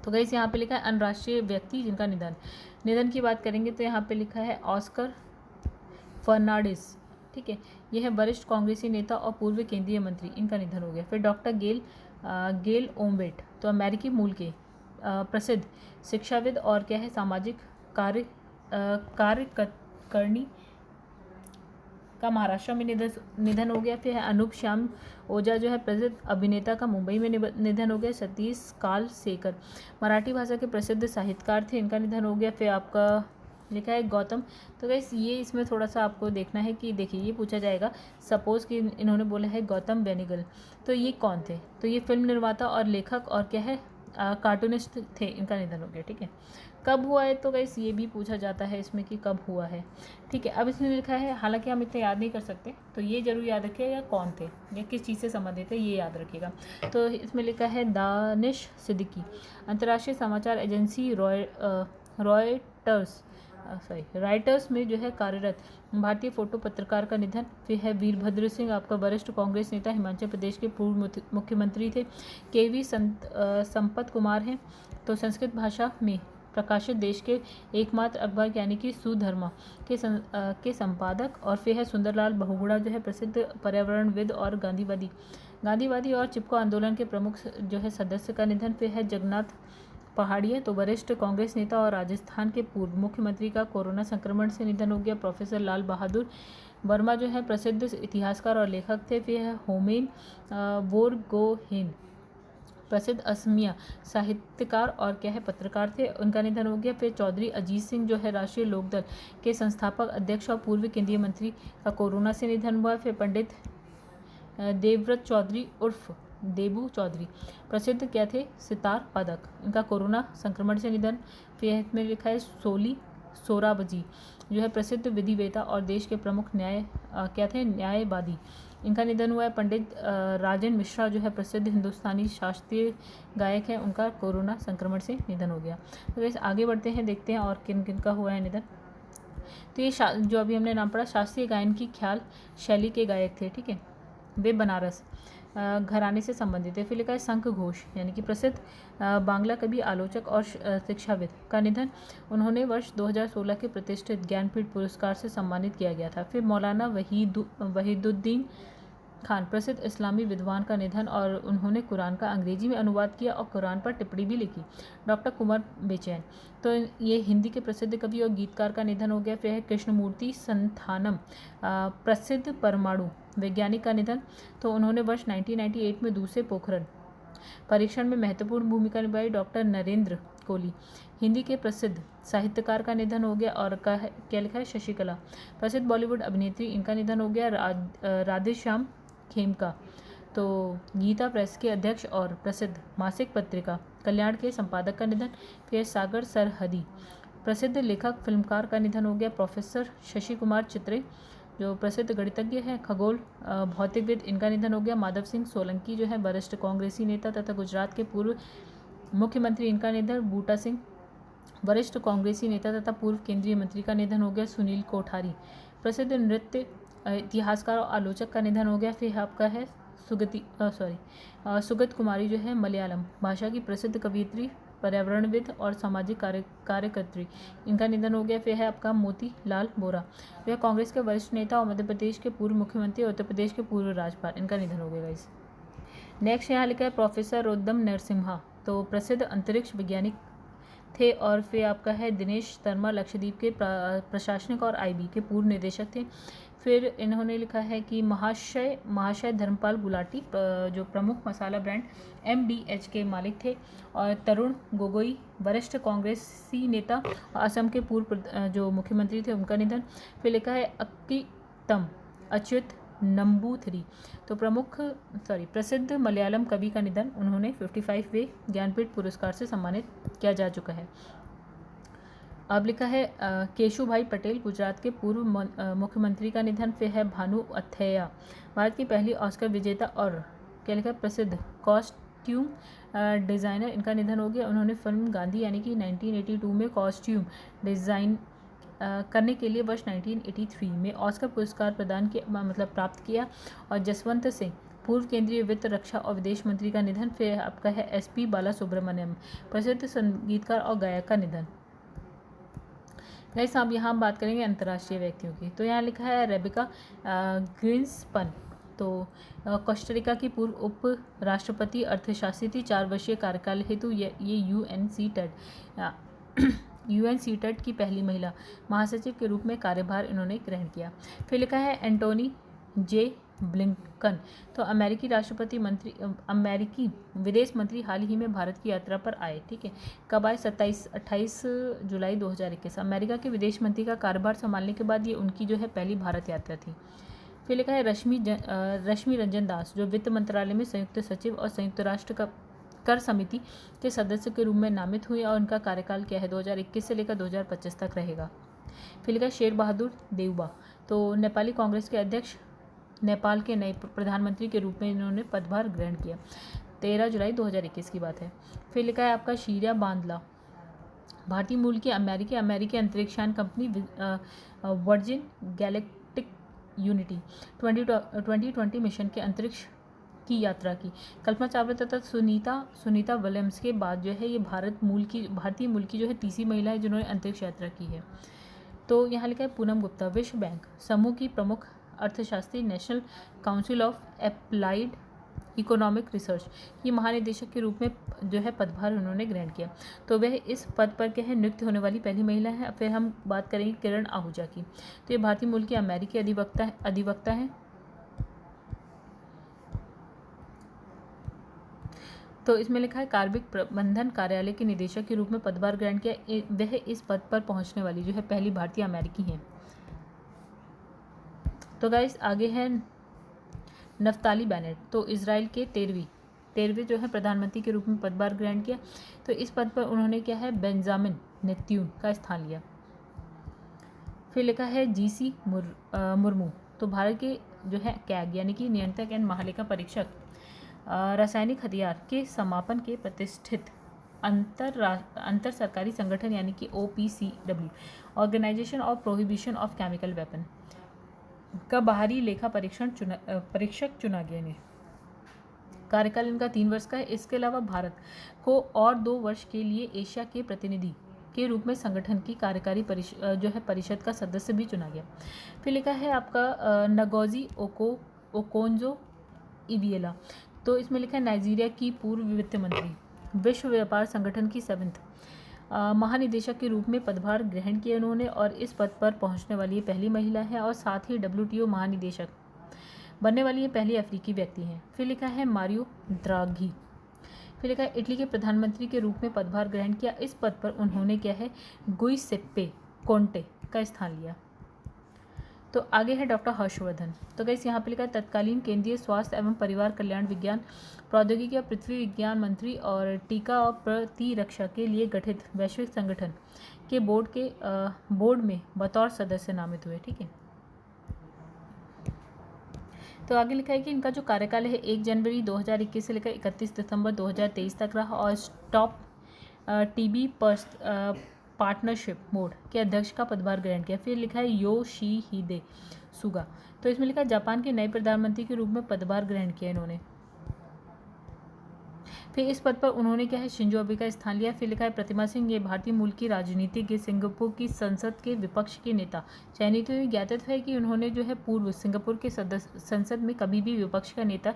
तो गाइस यहाँ पे लिखा है अंतर्राष्ट्रीय व्यक्ति जिनका निधन की बात करेंगे तो यहाँ पे लिखा है ऑस्कर फर्नांडिस, ठीक है। यह है वरिष्ठ कांग्रेसी नेता और पूर्व केंद्रीय मंत्री, इनका निधन हो गया। फिर डॉक्टर गेल ओम्बेट, तो अमेरिकी मूल के प्रसिद्ध शिक्षाविद और क्या है सामाजिक कार्यकर्णी का महाराष्ट्र में निधन हो गया। फिर अनूप श्याम ओझा जो है प्रसिद्ध अभिनेता का मुंबई में निधन हो गया। सतीश काल सेकर मराठी भाषा के प्रसिद्ध साहित्यकार थे, इनका निधन हो गया। फिर आपका लिखा है गौतम, तो गाइस ये इसमें थोड़ा सा आपको देखना है कि देखिए ये पूछा जाएगा सपोज कि इन्होंने बोला है गौतम बेनिगल, तो ये कौन थे, तो ये फिल्म निर्माता और लेखक और क्या है कार्टूनिस्ट थे, इनका निधन हो गया, ठीक है। कब हुआ है तो गाइस ये भी पूछा जाता है इसमें कि कब हुआ है, ठीक है। अब इसमें लिखा है हालांकि हम इतना याद नहीं कर सकते तो ये जरूर याद रखिएगा कौन थे या किस चीज़ से संबंधित है ये याद रखिएगा। तो इसमें लिखा है दानिश सिद्दीकी अंतर्राष्ट्रीय समाचार एजेंसी राइटर्स में जो है कार्यरत भारतीय फोटो पत्रकार का निधन। फिर है वीरभद्र सिंह आपका वरिष्ठ कांग्रेस नेता हिमाचल प्रदेश के पूर्व मुख्यमंत्री थे। KV संपत कुमार हैं, तो संस्कृत भाषा में प्रकाशित देश के एकमात्र अखबार यानी कि सुधर्मा के संपादक। और फिर है सुंदरलाल बहुगुणा जो है प्रसिद्ध पर्यावरणविद और गांधीवादी और चिपको आंदोलन के प्रमुख जो है सदस्य का निधन। फिर है जगन्नाथ पहाड़िया, तो वरिष्ठ कांग्रेस नेता और राजस्थान के पूर्व मुख्यमंत्री का कोरोना संक्रमण से निधन हो गया। प्रोफेसर लाल बहादुर वर्मा जो है प्रसिद्ध इतिहासकार और लेखक थे। फिर है होमेन बोरगोहेन प्रसिद्ध असमिया साहित्यकार और क्या है पत्रकार थे, उनका निधन हो गया। फिर चौधरी अजीत सिंह जो है राष्ट्रीय लोकदल के संस्थापक अध्यक्ष और पूर्व केंद्रीय मंत्री का कोरोना से निधन हुआ। फिर पंडित देवव्रत चौधरी उर्फ देबू चौधरी प्रसिद्ध क्या थे सितार वादक, इनका कोरोना संक्रमण से निधन। फिर इसमें लिखा है सोराबजी जो है प्रसिद्ध विधिवेता और देश के प्रमुख न्यायवादी, इनका निधन हुआ है। पंडित राजन मिश्रा जो है प्रसिद्ध हिंदुस्तानी शास्त्रीय गायक हैं, उनका कोरोना संक्रमण से निधन हो गया। तो वैसे आगे बढ़ते हैं, देखते हैं और किन किन का हुआ है निधन। तो ये जो अभी हमने नाम पढ़ा शास्त्रीय गायन की ख्याल शैली के गायक थे, ठीक है, वे बनारस घराने से संबंधित है। फिर लिखा है शंख घोष यानी कि प्रसिद्ध बांग्ला कवि, आलोचक और शिक्षाविद का निधन। उन्होंने वर्ष 2016 के प्रतिष्ठित ज्ञानपीठ पुरस्कार से सम्मानित किया गया था। फिर मौलाना वहीदुद्दीन खान, प्रसिद्ध इस्लामी विद्वान का निधन, और उन्होंने कुरान का अंग्रेजी में अनुवाद किया और कुरान पर टिप्पणी भी लिखी। डॉक्टर कुमार बेचैन, तो ये हिंदी के प्रसिद्ध कवि और गीतकार का निधन हो गया। फिर है कृष्णमूर्ति संथानम, प्रसिद्ध परमाणु वैज्ञानिक का निधन। तो उन्होंने वर्ष 1998 में दूसरे पोखरण परीक्षण में महत्वपूर्ण भूमिका निभाई। डॉक्टर नरेंद्र कोहली, हिंदी के प्रसिद्ध साहित्यकार का निधन हो गया। और क्या लिखा है, शशिकला, प्रसिद्ध बॉलीवुड अभिनेत्री, इनका निधन हो गया। राधेश्याम खेमका, तो गीता प्रेस के अध्यक्ष और प्रसिद्ध मासिक पत्रिका कल्याण के संपादक का निधन। फिर सागर सरहदी, प्रसिद्ध लेखक फिल्मकार का निधन हो गया। प्रोफेसर शशि कुमार चित्रे, जो प्रसिद्ध गणितज्ञ हैं, खगोल भौतिकविद, इनका निधन हो गया। माधव सिंह सोलंकी जो है वरिष्ठ कांग्रेसी नेता तथा गुजरात के पूर्व मुख्यमंत्री, इनका निधन। बूटा सिंह, वरिष्ठ कांग्रेसी नेता तथा पूर्व केंद्रीय मंत्री, का निधन हो गया। सुनील कोठारी, प्रसिद्ध नृत्य इतिहासकार और आलोचक, का निधन हो गया। फिर आपका है सुगत कुमारी जो है मलयालम भाषा की प्रसिद्ध कवियत्री, पर्यावरणविद और सामाजिक कार्यकर्त्री, इनका निधन हो गया। फिर है आपका मोती लाल बोरा, वह कांग्रेस के वरिष्ठ नेता और मध्य प्रदेश के पूर्व मुख्यमंत्री और उत्तर प्रदेश के पूर्व राज्यपाल, इनका निधन हो गया गाइस। नेक्स्ट यहाँ लिखा है प्रोफेसर रोद्दम नरसिम्हा, तो प्रसिद्ध अंतरिक्ष वैज्ञानिक थे। और फिर आपका है दिनेश शर्मा, लक्षद्वीप के प्रशासनिक और आईबी के पूर्व निदेशक थे। फिर इन्होंने लिखा है कि महाशय धर्मपाल गुलाटी, जो प्रमुख मसाला ब्रांड MDH के मालिक थे। और तरुण गोगोई, वरिष्ठ कांग्रेसी नेता और असम के पूर्व जो मुख्यमंत्री थे, उनका निधन। फिर लिखा है अक्कीतम अच्युत नंबूथरी, तो प्रसिद्ध मलयालम कवि का निधन। उन्होंने 55वें ज्ञानपीठ पुरस्कार से सम्मानित किया जा चुका है। अब लिखा है केशुभाई पटेल, गुजरात के पूर्व मुख्यमंत्री, का निधन। फिर है भानु अथैया, भारत की पहली ऑस्कर विजेता और क्या लिखा है प्रसिद्ध कॉस्ट्यूम डिज़ाइनर, इनका निधन हो गया। उन्होंने फिल्म गांधी यानी कि 1982 में कॉस्ट्यूम डिज़ाइन करने के लिए वर्ष 1983 में ऑस्कर पुरस्कार प्राप्त किया। और जसवंत सिंह, पूर्व केंद्रीय वित्त, रक्षा और विदेश मंत्री, का निधन। फिर आपका है SP बालासुब्रमण्यम, प्रसिद्ध संगीतकार और गायक, का निधन। गाइस अब यहाँ बात करेंगे अंतर्राष्ट्रीय व्यक्तियों की। तो यहाँ लिखा है रेबिका ग्रीन्सपन, तो कोस्टारिका की पूर्व उप राष्ट्रपति, अर्थशास्त्री थी। 4 वर्षीय कार्यकाल हेतु ये UNCTAD की पहली महिला महासचिव के रूप में कार्यभार इन्होंने ग्रहण किया। फिर लिखा है एंटोनी J. ब्लिंकन, तो अमेरिकी विदेश मंत्री हाल ही में भारत की यात्रा पर आए। ठीक है, कब आए? 28 जुलाई 2021। अमेरिका के विदेश मंत्री का कार्यभार संभालने के बाद ये उनकी जो है पहली भारत यात्रा थी। फिर लिखा है रश्मि रंजन दास, जो वित्त मंत्रालय में संयुक्त सचिव और संयुक्त राष्ट्र कर समिति के सदस्य के रूप में नामित हुए और उनका कार्यकाल क्या है 2021 से लेकर 2025 तक रहेगा। फिर लिखा है शेर बहादुर देउबा, तो नेपाली कांग्रेस के अध्यक्ष, नेपाल के नए प्रधानमंत्री के रूप में इन्होंने पदभार ग्रहण किया। 13 जुलाई 2021 की बात है। फिर लिखा है आपका शीरा बांदला, भारतीय मूल की अमेरिकी अंतरिक्षयान company Virgin Galactic Unity 2020 mission के अंतरिक्ष की यात्रा की। कल्पना चावला तथा सुनीता विलियम्स के बाद जो है ये भारतीय मूल की जो है तीसरी महिला है जिन्होंने अंतरिक्ष यात्रा की है। तो यहाँ लिखा है पूनम गुप्ता, विश्व बैंक समूह की प्रमुख अर्थशास्त्री, national council of applied economic research की महानिदेशक के रूप में जो है पदभार उन्होंने ग्रहण किया। तो वह इस पद पर क्या है नियुक्त होने वाली पहली महिला है। फिर हम बात करेंगे किरण आहूजा की, तो ये भारतीय मूल की अमेरिकी अधिवक्ता है। तो इसमें लिखा है कार्मिक प्रबंधन कार्यालय के निदेशक के रूप में पदभार ग्रहण किया। वह इस पद पर पहुंचने वाली जो है पहली भारतीय अमेरिकी हैं। तो गाइस आगे है नफ्ताली बेनेट, तो इजराइल के 13वें जो है प्रधानमंत्री के रूप में पदभार ग्रहण किया। तो इस पद पर उन्होंने क्या है बेंजामिन नेतन्याहू का स्थान लिया। फिर लिखा है GC मुर्मू, तो भारत के जो है कैग यानी कि नियंत्रक एवं महालेखा परीक्षक रासायनिक हथियार के समापन के प्रतिष्ठित अंतर सरकारी संगठन यानी कि OPCW organisation of prohibition of chemical weapon का बाहरी लेखा परीक्षक चुना गया है। कार्यकाल इनका 3 वर्ष का है। इसके अलावा भारत को और 2 वर्ष के लिए एशिया के प्रतिनिधि के रूप में संगठन की कार्यकारी परिषद का सदस्य भी चुना गया। फिर लिखा है आपका नगोजी ओकोंजो इविएला, तो इसमें लिखा है नाइजीरिया की पूर्व वित्त मंत्री, विश्व व्यापार संगठन की 7th महानिदेशक के रूप में पदभार ग्रहण किया उन्होंने, और इस पद पर पहुंचने वाली ये पहली महिला है, और साथ ही WTO महानिदेशक बनने वाली ये पहली अफ्रीकी व्यक्ति हैं। फिर लिखा है मारियो द्राघी। फिर लिखा है इटली के प्रधानमंत्री के रूप में पदभार ग्रहण किया। इस पद पर उन्होंने क्या है गुइसेप्पे कोंटे का स्थान लिया। तो आगे है डॉक्टर हर्षवर्धन। तो गाइस यहाँ पे लिखा है तत्कालीन केंद्रीय स्वास्थ्य एवं परिवार कल्याण विज्ञान प्रौद्योगिकी और पृथ्वी विज्ञान मंत्री और टीका और प्रतिरक्षा के लिए गठित वैश्विक संगठन के बोर्ड में बतौर सदस्य नामित हुए। ठीक है, तो आगे लिखा है कि इनका जो कार्यकाल है 1 जनवरी 2021 से लेकर 31 दिसंबर 2023 तक रहा, और स्टॉप टीबी पार्टनरशिप बोर्ड के अध्यक्ष का पदभार ग्रहण किया। फिर लिखा है योशिहिदे सुगा, तो इसमें लिखा है जापान के नए प्रधानमंत्री के रूप में पदभार ग्रहण किया इन्होंने। फिर इस पद पर उन्होंने क्या है शिंजो अबे का स्थान लिया। फिर लिखा है प्रतिमा सिंह, ये भारतीय मूल की राजनीतिज्ञ, सिंगापुर की संसद के विपक्ष के नेता चयनित हुए। ज्ञातित है कि उन्होंने जो है पूर्व सिंगापुर के संसद में कभी भी विपक्ष का नेता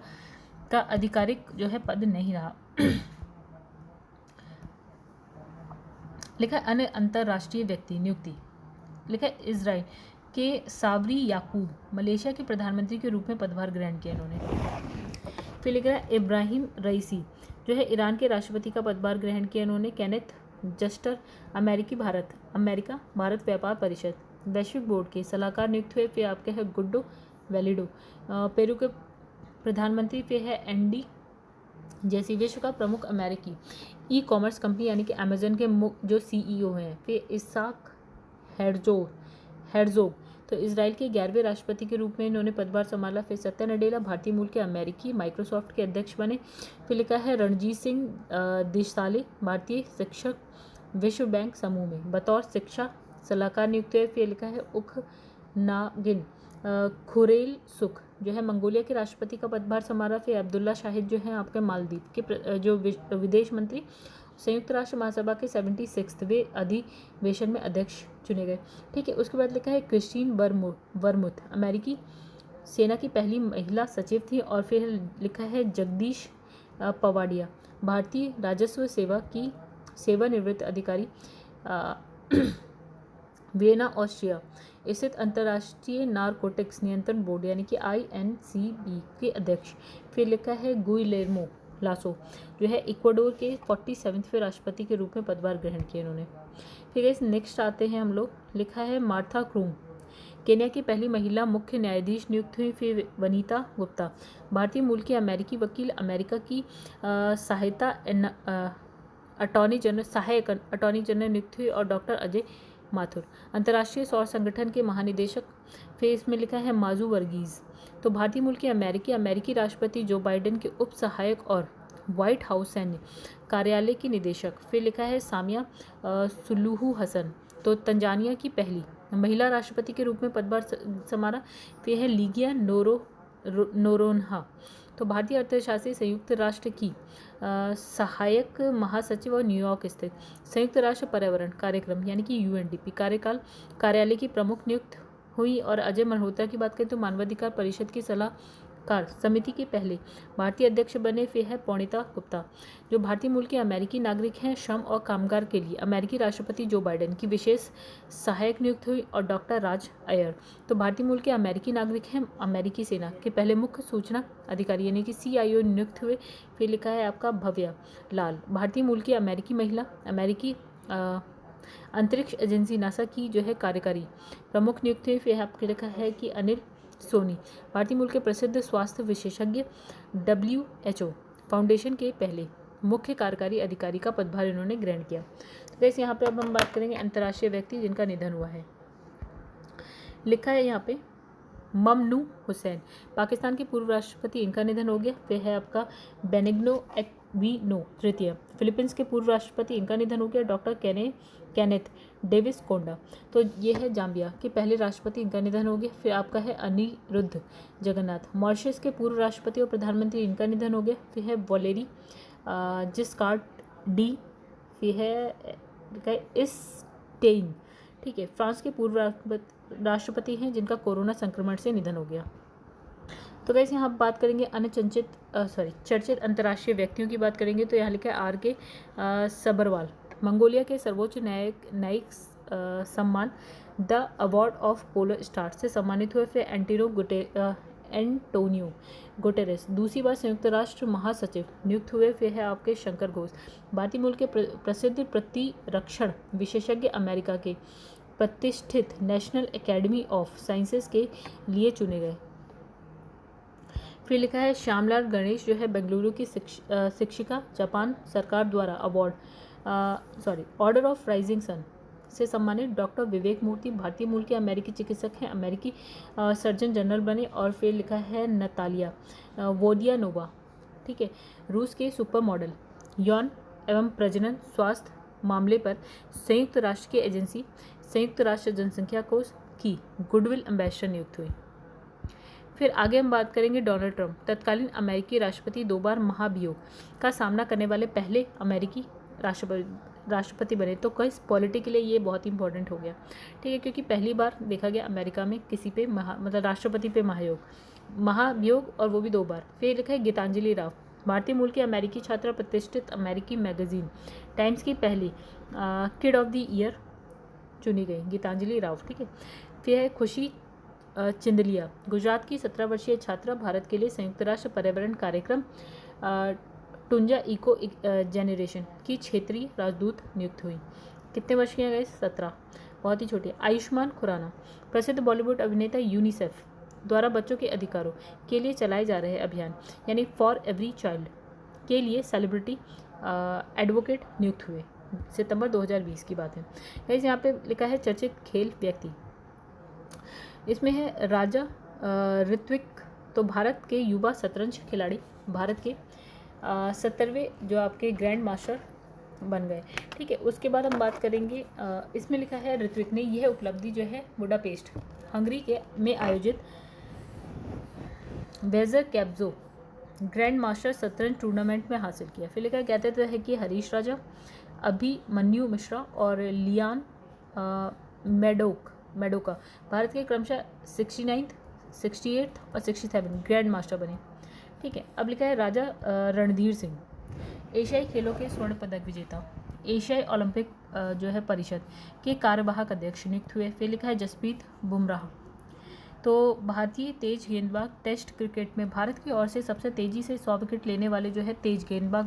का आधिकारिक जो है पद नहीं रहा। लिखा है अन्य अंतर्राष्ट्रीय व्यक्ति नियुक्ति। लिखा है इजराइल के सावरी याकूब, मलेशिया के प्रधानमंत्री के रूप में पदभार ग्रहण किया इन्होंने। फिर लिखा है इब्राहिम रईसी जो है ईरान के राष्ट्रपति का पदभार ग्रहण किया इन्होंने। केनेथ जस्टर अमेरिका भारत व्यापार परिषद वैश्विक बोर्ड के सलाहकार नियुक्त हुए। फिर आपके है गुड्डो वेलिडो पेरू के प्रधानमंत्री। फिर है एंडी जैसी विश्व का प्रमुख अमेरिकी ई-कॉमर्स कंपनी यानी कि अमेजन के जो CEO हैं। फिर इसाक हेर्जोग तो इसराइल के 11वें राष्ट्रपति के रूप में इन्होंने पदभार संभाला। फिर सत्या नडेला भारतीय मूल के अमेरिकी माइक्रोसॉफ्ट के अध्यक्ष बने। फिर लिखा है रणजीत सिंह देशसाले भारतीय शिक्षक विश्व बैंक समूह में बतौर शिक्षा सलाहकार नियुक्त हुए। फिर लिखा है उख नागिन खुरेल सुख जो है मंगोलिया के राष्ट्रपति का पदभार संभाला। फिर अब्दुल्ला शाहिद जो है आपके मालदीव के जो विदेश मंत्री संयुक्त राष्ट्र महासभा के 76वें अधिवेशन में अध्यक्ष चुने गए। ठीक है, उसके बाद लिखा है क्रिस्टीन वर्मुथ अमेरिकी सेना की पहली महिला सचिव थी। और फिर लिखा है जगदीश पवाडिया भारतीय राजस्व सेवा की सेवानिवृत्त अधिकारी वियना ऑस्ट्रिया स्थित अंतर्राष्ट्रीय नारकोटिक्स नियंत्रण बोर्ड यानी कि INCB के अध्यक्ष। फिर लिखा है गुइलेर्मो लासो जो है इक्वाडोर के 47वें राष्ट्रपति के रूप में पदभार ग्रहण किया इन्होंने। फिर इस नेक्स्ट आते हैं हम लोग। लिखा है मार्था क्रूम केन्या की पहली महिला मुख्य न्यायाधीश नियुक्त हुई। फिर वनीता गुप्ता भारतीय मूल की अमेरिकी वकील अमेरिका की सहायक अटॉर्नी जनरल नियुक्त हुई। और डॉक्टर अजय माथुर अंतर्राष्ट्रीय सौर संगठन के महानिदेशक। फिर इसमें लिखा है माजू वर्गीज तो भारतीय मूल के अमेरिकी राष्ट्रपति जो बाइडेन के उप सहायक और व्हाइट हाउस सैन्य कार्यालय की निदेशक। फिर लिखा है सामिया सुलूहू हसन तो तंजानिया की पहली महिला राष्ट्रपति के रूप में पदभार संभाला। फिर है लीगिया नोरोन्हा तो भारतीय अर्थशास्त्री संयुक्त राष्ट्र की सहायक महासचिव और न्यूयॉर्क स्थित संयुक्त राष्ट्र पर्यावरण कार्यक्रम यानी कि UNDP कार्यालय की प्रमुख नियुक्त हुई। और अजय मल्होत्रा की बात करें तो मानवाधिकार परिषद की सलाहकार समिति के पहले भारतीय अध्यक्ष बने। फिर है पौणिता गुप्ता जो भारतीय मूल के अमेरिकी नागरिक हैं, श्रम और कामगार के लिए अमेरिकी राष्ट्रपति जो बाइडेन की विशेष सहायक नियुक्त हुई। और डॉक्टर राज अय्यर तो भारतीय मूल के अमेरिकी नागरिक हैं, अमेरिकी सेना के पहले मुख्य सूचना अधिकारी यानी कि CIO नियुक्त हुए। फिर लिखा है आपका भव्या लाल भारतीय मूल की अमेरिकी महिला अमेरिकी अंतरिक्ष एजेंसी नासा की जो है कार्यकारी प्रमुख नियुक्त हुई। फिर आपके लिखा है कि अनिल सोनी भारतीय मूल के प्रसिद्ध स्वास्थ्य विशेषज्ञ WHO फाउंडेशन के पहले मुख्य कार्यकारी अधिकारी का पदभार इन्होंने ग्रहण किया। तो वैसे यहाँ पे अब हम बात करेंगे अंतर्राष्ट्रीय व्यक्ति जिनका निधन हुआ है। लिखा है यहाँ पे ममनू हुसैन पाकिस्तान के पूर्व राष्ट्रपति इनका निधन हो गया। फिर है आपका बेनिग्नो नो तृतीय। फिलीपींस के पूर्व राष्ट्रपति, इनका निधन हो गया, डॉक्टर केनेथ डेविस कोंडा। तो ये है जाम्बिया के पहले राष्ट्रपति, इनका निधन हो गया। फिर आपका है अनिरुद्ध जगन्नाथ, मॉरिशस के पूर्व राष्ट्रपति और प्रधानमंत्री, इनका निधन हो गया। फिर है वलेरी जिस्कार्ड डी, फिर है स्टेइन, ठीक है, फ्रांस के पूर्व राष्ट्रपति हैं जिनका कोरोना संक्रमण से निधन हो गया। तो वैसे यहाँ बात करेंगे अन्य चर्चित अंतर्राष्ट्रीय व्यक्तियों की बात करेंगे तो यहाँ लिखा है आर के सबरवाल, मंगोलिया के सर्वोच्च न्यायिक सम्मान the award of polar star से सम्मानित हुए। फिर एंटोनियो गुटेरेस दूसरी बार संयुक्त राष्ट्र महासचिव नियुक्त हुए। फिर है आपके शंकर घोष, भारतीय मूल के प्रसिद्ध प्रतिरक्षण विशेषज्ञ, अमेरिका के प्रतिष्ठित नेशनल एकेडमी ऑफ साइंसेज के लिए चुने गए। फिर लिखा है श्यामलाल गणेश जो है बेंगलुरु की शिक्षिका, जापान सरकार द्वारा ऑर्डर ऑफ राइजिंग सन से सम्मानित। डॉक्टर विवेक मूर्ति भारतीय मूल के अमेरिकी चिकित्सक हैं, अमेरिकी सर्जन जनरल बने। और फिर लिखा है नतालिया वोदियानोवा, ठीक है, रूस के सुपर मॉडल, यौन एवं प्रजनन स्वास्थ्य मामले पर संयुक्त राष्ट्र की एजेंसी संयुक्त राष्ट्र जनसंख्या कोष की गुडविल एम्बेसडर नियुक्त हुई। फिर आगे हम बात करेंगे डोनाल्ड ट्रंप, तत्कालीन अमेरिकी राष्ट्रपति, 2 बार महाभियोग का सामना करने वाले पहले अमेरिकी राष्ट्रपति बने। तो किस पॉलिटी के लिए ये बहुत इंपॉर्टेंट हो गया, ठीक है, क्योंकि पहली बार देखा गया अमेरिका में किसी पे राष्ट्रपति पे महाभियोग और वो भी 2 बार। फिर लिखा है गीतांजलि राव, भारतीय मूल की अमेरिकी छात्रा, प्रतिष्ठित अमेरिकी मैगजीन टाइम्स की पहली किड ऑफ द ईयर चुनी गई, गीतांजलि राव, ठीक है। फिर है खुशी चिंदलिया, गुजरात की 17 वर्षीय छात्रा, भारत के लिए संयुक्त राष्ट्र पर्यावरण कार्यक्रम टुंजा इको जेनरेशन की क्षेत्रीय राजदूत नियुक्त हुई। कितने वर्ष की गए? 17, बहुत ही छोटी। आयुष्मान खुराना, प्रसिद्ध बॉलीवुड अभिनेता, यूनिसेफ द्वारा बच्चों के अधिकारों के लिए चलाए जा रहे अभियान यानी फॉर एवरी चाइल्ड के लिए सेलिब्रिटी एडवोकेट नियुक्त हुए। सितंबर 2020 की बात है। गाइस यहाँ पे लिखा है चर्चित खेल व्यक्ति, इसमें है राजा ऋत्विक, तो भारत के युवा शतरंज खिलाड़ी, भारत के 70वें जो आपके ग्रैंड मास्टर बन गए, ठीक है। उसके बाद हम बात करेंगे, इसमें लिखा है ऋत्विक ने यह उपलब्धि जो है बुडापेस्ट हंगरी में आयोजित वेजर कैब्जो ग्रैंड मास्टर शतरंज टूर्नामेंट में हासिल किया। फिर लिखा कहते है कि हरीश राजा, अभिमन्यु मिश्रा और लियान मेडोका भारत के क्रमशः 69th, 68th और 67 ग्रैंड मास्टर बने, ठीक है। अब लिखा है राजा रणधीर सिंह, एशियाई खेलों के स्वर्ण पदक विजेता, एशियाई ओलंपिक जो है परिषद के कार्यवाहक अध्यक्ष नियुक्त हुए। फिर लिखा है जसप्रीत बुमराह, तो भारतीय तेज गेंदबाज, टेस्ट क्रिकेट में भारत की ओर से सबसे तेजी से 100 विकेट लेने वाले जो है तेज गेंदबाज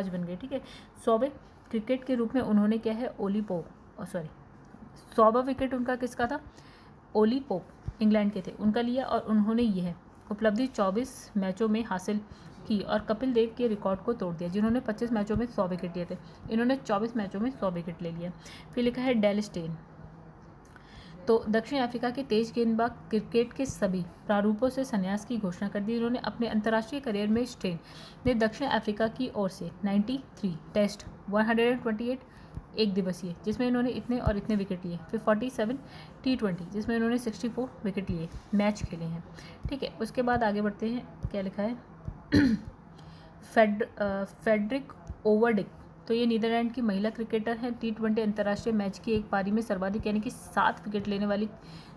बन गए, ठीक है। 100वें क्रिकेट के रूप में उन्होंने क्या है 100वां विकेट उनका किसका था? ओली पोप, इंग्लैंड के थे, उनका लिया और उन्होंने यह उपलब्धि 24 मैचों में हासिल की और कपिल देव के रिकॉर्ड को तोड़ दिया, जिन्होंने 25 मैचों में 100 विकेट लिए थे। इन्होंने 24 मैचों में 100 विकेट ले लिया। फिर लिखा है डेल स्टेन, तो दक्षिण अफ्रीका के तेज गेंदबाज क्रिकेट के सभी प्रारूपों से संन्यास की घोषणा कर दी। इन्होंने अपने अंतर्राष्ट्रीय करियर में स्टेन ने दक्षिण अफ्रीका की ओर से 93 टेस्ट, 128 एक दिवसीय जिसमें इन्होंने इतने और इतने विकेट लिए, फिर 47 T20 जिसमें इन्होंने 64 विकेट लिए, मैच खेले हैं, ठीक है। उसके बाद आगे बढ़ते हैं, क्या लिखा है फेडरिक ओवरडिक, तो ये नीदरलैंड की महिला क्रिकेटर हैं। T20 अंतर्राष्ट्रीय मैच की एक पारी में सर्वाधिक यानी कि 7 विकेट लेने वाली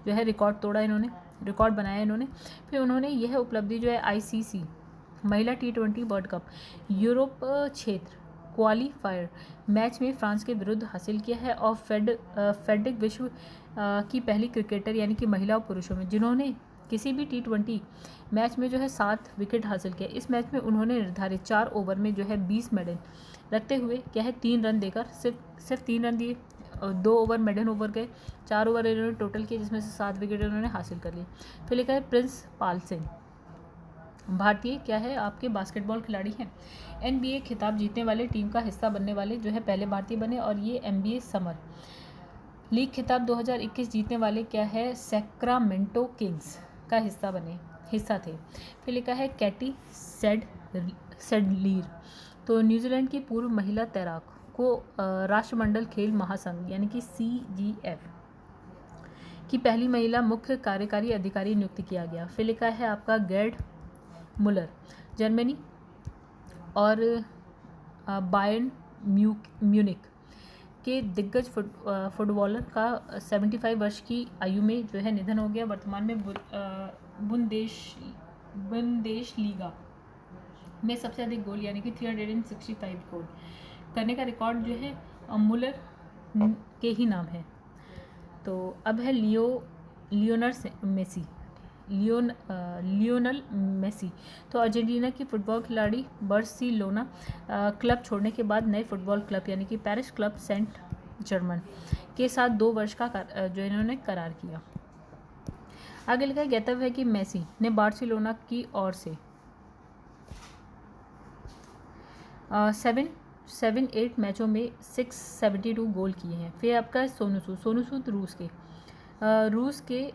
जो है रिकॉर्ड बनाया इन्होंने। फिर उन्होंने यह उपलब्धि जो है ICC महिला T20 वर्ल्ड कप यूरोप क्षेत्र क्वालीफायर मैच में फ्रांस के विरुद्ध हासिल किया है और फेडरिक विश्व की पहली क्रिकेटर यानी कि महिला और पुरुषों में जिन्होंने किसी भी T20 मैच में जो है 7 विकेट हासिल किया। इस मैच में उन्होंने निर्धारित 4 ओवर में जो है 20 मेडन रखते हुए क्या है 3 रन देकर सिर्फ 3 रन दिए, 2 ओवर मेडन ओवर गए, 4 ओवर इन्होंने टोटल किए जिसमें से 7 विकेट इन्होंने हासिल कर लिए। फिर लिखा है प्रिंस पाल सिंह, भारतीय क्या है आपके बास्केटबॉल खिलाड़ी हैं। NBA खिताब जीतने वाले टीम का हिस्सा बनने वाले जो है पहले भारतीय बने और ये NBA समर लीग खिताब 2021 जीतने वाले क्या है सैक्रामेंटो किंग्स का हिस्सा थे। फिर लिखा है कैटी सेडलीर। तो न्यूजीलैंड की पूर्व महिला तैराक को राष्ट्रमंडल खेल महासंघ यानी कि CGF की पहली महिला मुख्य कार्यकारी अधिकारी नियुक्त किया गया। फिर लिखा है आपका गेर्ड मुलर, जर्मनी और बायर्न म्यूनिख के दिग्गज फुटबॉलर का 75 वर्ष की आयु में जो है निधन हो गया। वर्तमान में बुंदेशलीगा में सबसे अधिक गोल यानी कि 365 गोल करने का रिकॉर्ड जो है मुलर के ही नाम है। तो अब है लियोनल मेसी। तो अर्जेंटीना की फुटबॉल खिलाड़ी बार्सिलोना क्लब छोड़ने के बाद नए फुटबॉल क्लब यानी कि पेरिस क्लब सेंट जर्मन के साथ 2 वर्ष का जो इन्होंने करार किया। आगे लिखा ज्ञातव्य है कि मेसी ने बार्सिलोना की ओर से 7 मैचों में 672 गोल किए हैं। फिर आपका सोनू सूद रूस के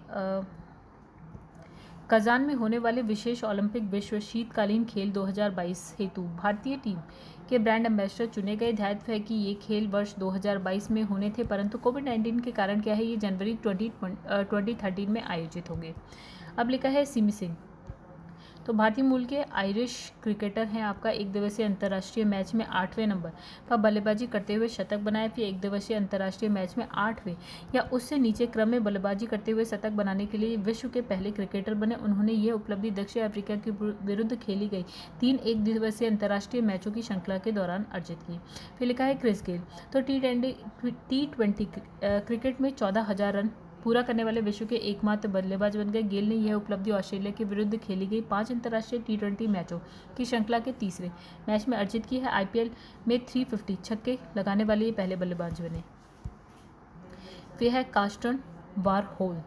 कजान में होने वाले विशेष ओलंपिक विश्व शीतकालीन खेल 2022 हेतु भारतीय टीम के ब्रांड एम्बेसडर चुने गए। ध्यातव्य है कि ये खेल वर्ष 2022 में होने थे, परंतु कोविड-19 के कारण क्या है ये जनवरी 2013 में आयोजित होंगे। अब लिखा है सिमी सिंह। तो भारतीय मूल के आयरिश क्रिकेटर हैं। आपका एक दिवसीय अंतर्राष्ट्रीय मैच में 8वें नंबर पर बल्लेबाजी करते हुए शतक बनाया। फिर एक दिवसीय अंतर्राष्ट्रीय मैच में 8वें या उससे नीचे क्रम में बल्लेबाजी करते हुए शतक बनाने के लिए विश्व के पहले क्रिकेटर बने। उन्होंने यह उपलब्धि दक्षिण अफ्रीका के विरुद्ध खेली गई 3 एक दिवसीय अंतर्राष्ट्रीय मैचों की श्रृंखला के दौरान अर्जित की। फिर लिखा है क्रिस गेल। तो T20 क्रिकेट में 14,000 रन पूरा करने वाले विश्व के एकमात्र बल्लेबाज बन गए। गेल ने यह उपलब्धि ऑस्ट्रेलिया के विरुद्ध खेली गई 5 अंतर्राष्ट्रीय T20 मैचों की श्रृंखला के तीसरे मैच में अर्जित की है। IPL में 350 छक्के लगाने वाले ये पहले बल्लेबाज बने। फिर है कार्स्टन वारहोल।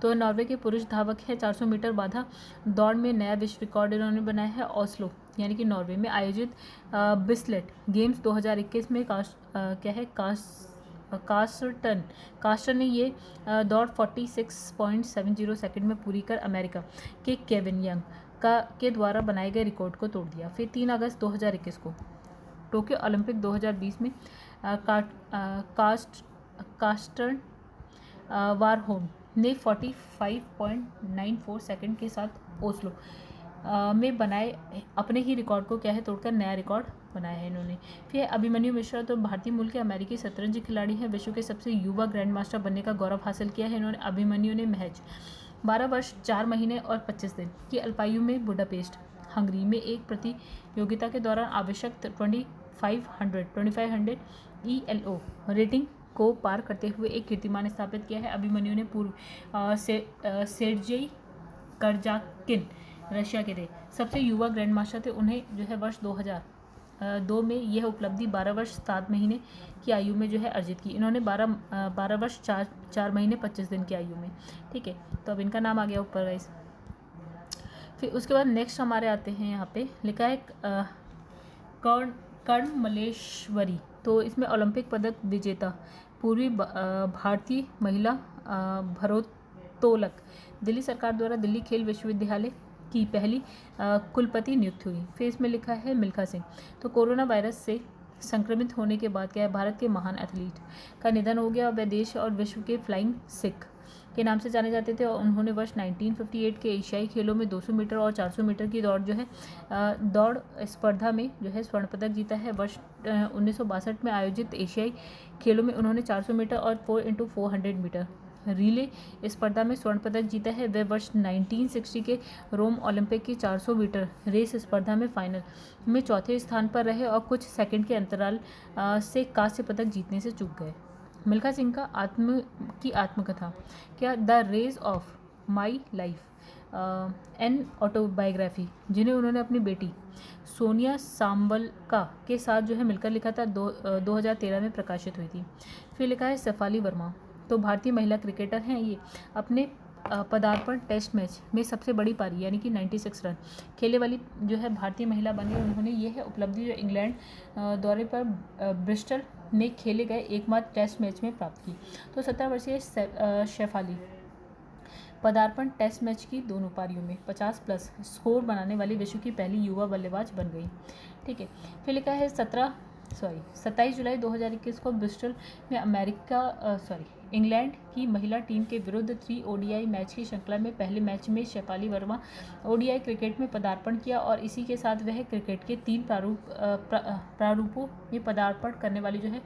तो नॉर्वे के पुरुष धावक है। 400 मीटर बाधा दौड़ में नया विश्व रिकॉर्ड इन्होंने बनाया है। ओस्लो यानी कि नॉर्वे में आयोजित बिस्लेट गेम्स 2021 में कास्टन ने ये दौड़ 46.70 सेकंड में पूरी कर अमेरिका के केविन यंग के द्वारा बनाए गए रिकॉर्ड को तोड़ दिया। फिर 3 अगस्त 2021 को टोक्यो ओलंपिक 2020 में कार्स्टन वारहोल ने 45.94 सेकंड के साथ ओस्लो में बनाए अपने ही रिकॉर्ड को क्या है तोड़कर नया रिकॉर्ड बनाया है इन्होंने। फिर अभिमन्यु मिश्रा। तो भारतीय मूल के अमेरिकी शतरंज खिलाड़ी हैं। विश्व के सबसे युवा ग्रैंड मास्टर बनने का गौरव हासिल किया है इन्होंने। अभिमन्यु ने महज 12 वर्ष 4 महीने और 25 दिन की अल्पायु में बुडापेस्ट हंगरी में एक प्रतियोगिता के दौरान आवश्यक 2500 ELO रेटिंग को पार करते हुए एक कीर्तिमान स्थापित किया है। अभिमन्यु ने पूर्व सेर्जेई कर्जाकिन रशिया के थे सबसे युवा ग्रैंड मास्टर थे। उन्हें जो है वर्ष 2002 में यह उपलब्धि 12 वर्ष 7 महीने की आयु में जो है अर्जित की। इन्होंने 12 वर्ष 4 महीने 25 दिन की आयु में। ठीक है, तो अब इनका नाम आ गया ऊपर गाइस। फिर उसके बाद नेक्स्ट हमारे आते हैं यहाँ पे लिखा है कर्ण मलेश्वरी। तो इसमें ओलंपिक पदक विजेता पूर्वी भारतीय महिला भारोत्तोलक दिल्ली सरकार द्वारा दिल्ली खेल विश्वविद्यालय की पहली कुलपति नियुक्त हुई। फिर इसमें लिखा है मिल्खा सिंह। तो कोरोना वायरस से संक्रमित होने के बाद क्या है भारत के महान एथलीट का निधन हो गया। वह देश और विश्व के फ्लाइंग सिख के नाम से जाने जाते थे और उन्होंने वर्ष 1958 के एशियाई खेलों में 200 मीटर और 400 मीटर की दौड़ जो है दौड़ स्पर्धा में जो है स्वर्ण पदक जीता है। वर्ष 1962 में आयोजित एशियाई खेलों में उन्होंने 400 मीटर और 4x400 मीटर रिले स्पर्धा में स्वर्ण पदक जीता है। वह वर्ष 1960 के रोम ओलंपिक की 400 मीटर रेस स्पर्धा में फाइनल में चौथे स्थान पर रहे और कुछ सेकंड के अंतराल से कांस्य पदक जीतने से चूक गए। मिल्खा सिंह का आत्मकथा क्या the race of my life an autobiography जिन्हें उन्होंने अपनी बेटी सोनिया सांबलका के साथ जो है मिलकर लिखा था 2013 में प्रकाशित हुई थी। फिर लिखा है शेफाली वर्मा। तो भारतीय महिला क्रिकेटर हैं ये। अपने पदार्पण टेस्ट मैच में सबसे बड़ी पारी यानी कि 96 रन खेले वाली जो है भारतीय महिला बन गई। उन्होंने ये है उपलब्धि जो इंग्लैंड दौरे पर ब्रिस्टल में खेले गए एकमात्र टेस्ट मैच में प्राप्त की। तो 17 वर्षीय शेफाली पदार्पण टेस्ट मैच की दोनों पारियों में 50+ स्कोर बनाने वाली विश्व की पहली युवा बल्लेबाज बन गई। ठीक है, फिर लिखा है 27 जुलाई 2021 को ब्रिस्टल में इंग्लैंड की महिला टीम के विरुद्ध 3 ODI मैच की श्रृंखला में पहले मैच में शेफाली वर्मा ODI क्रिकेट में पदार्पण किया और इसी के साथ वह क्रिकेट के 3 प्रारूपों में पदार्पण करने वाली जो है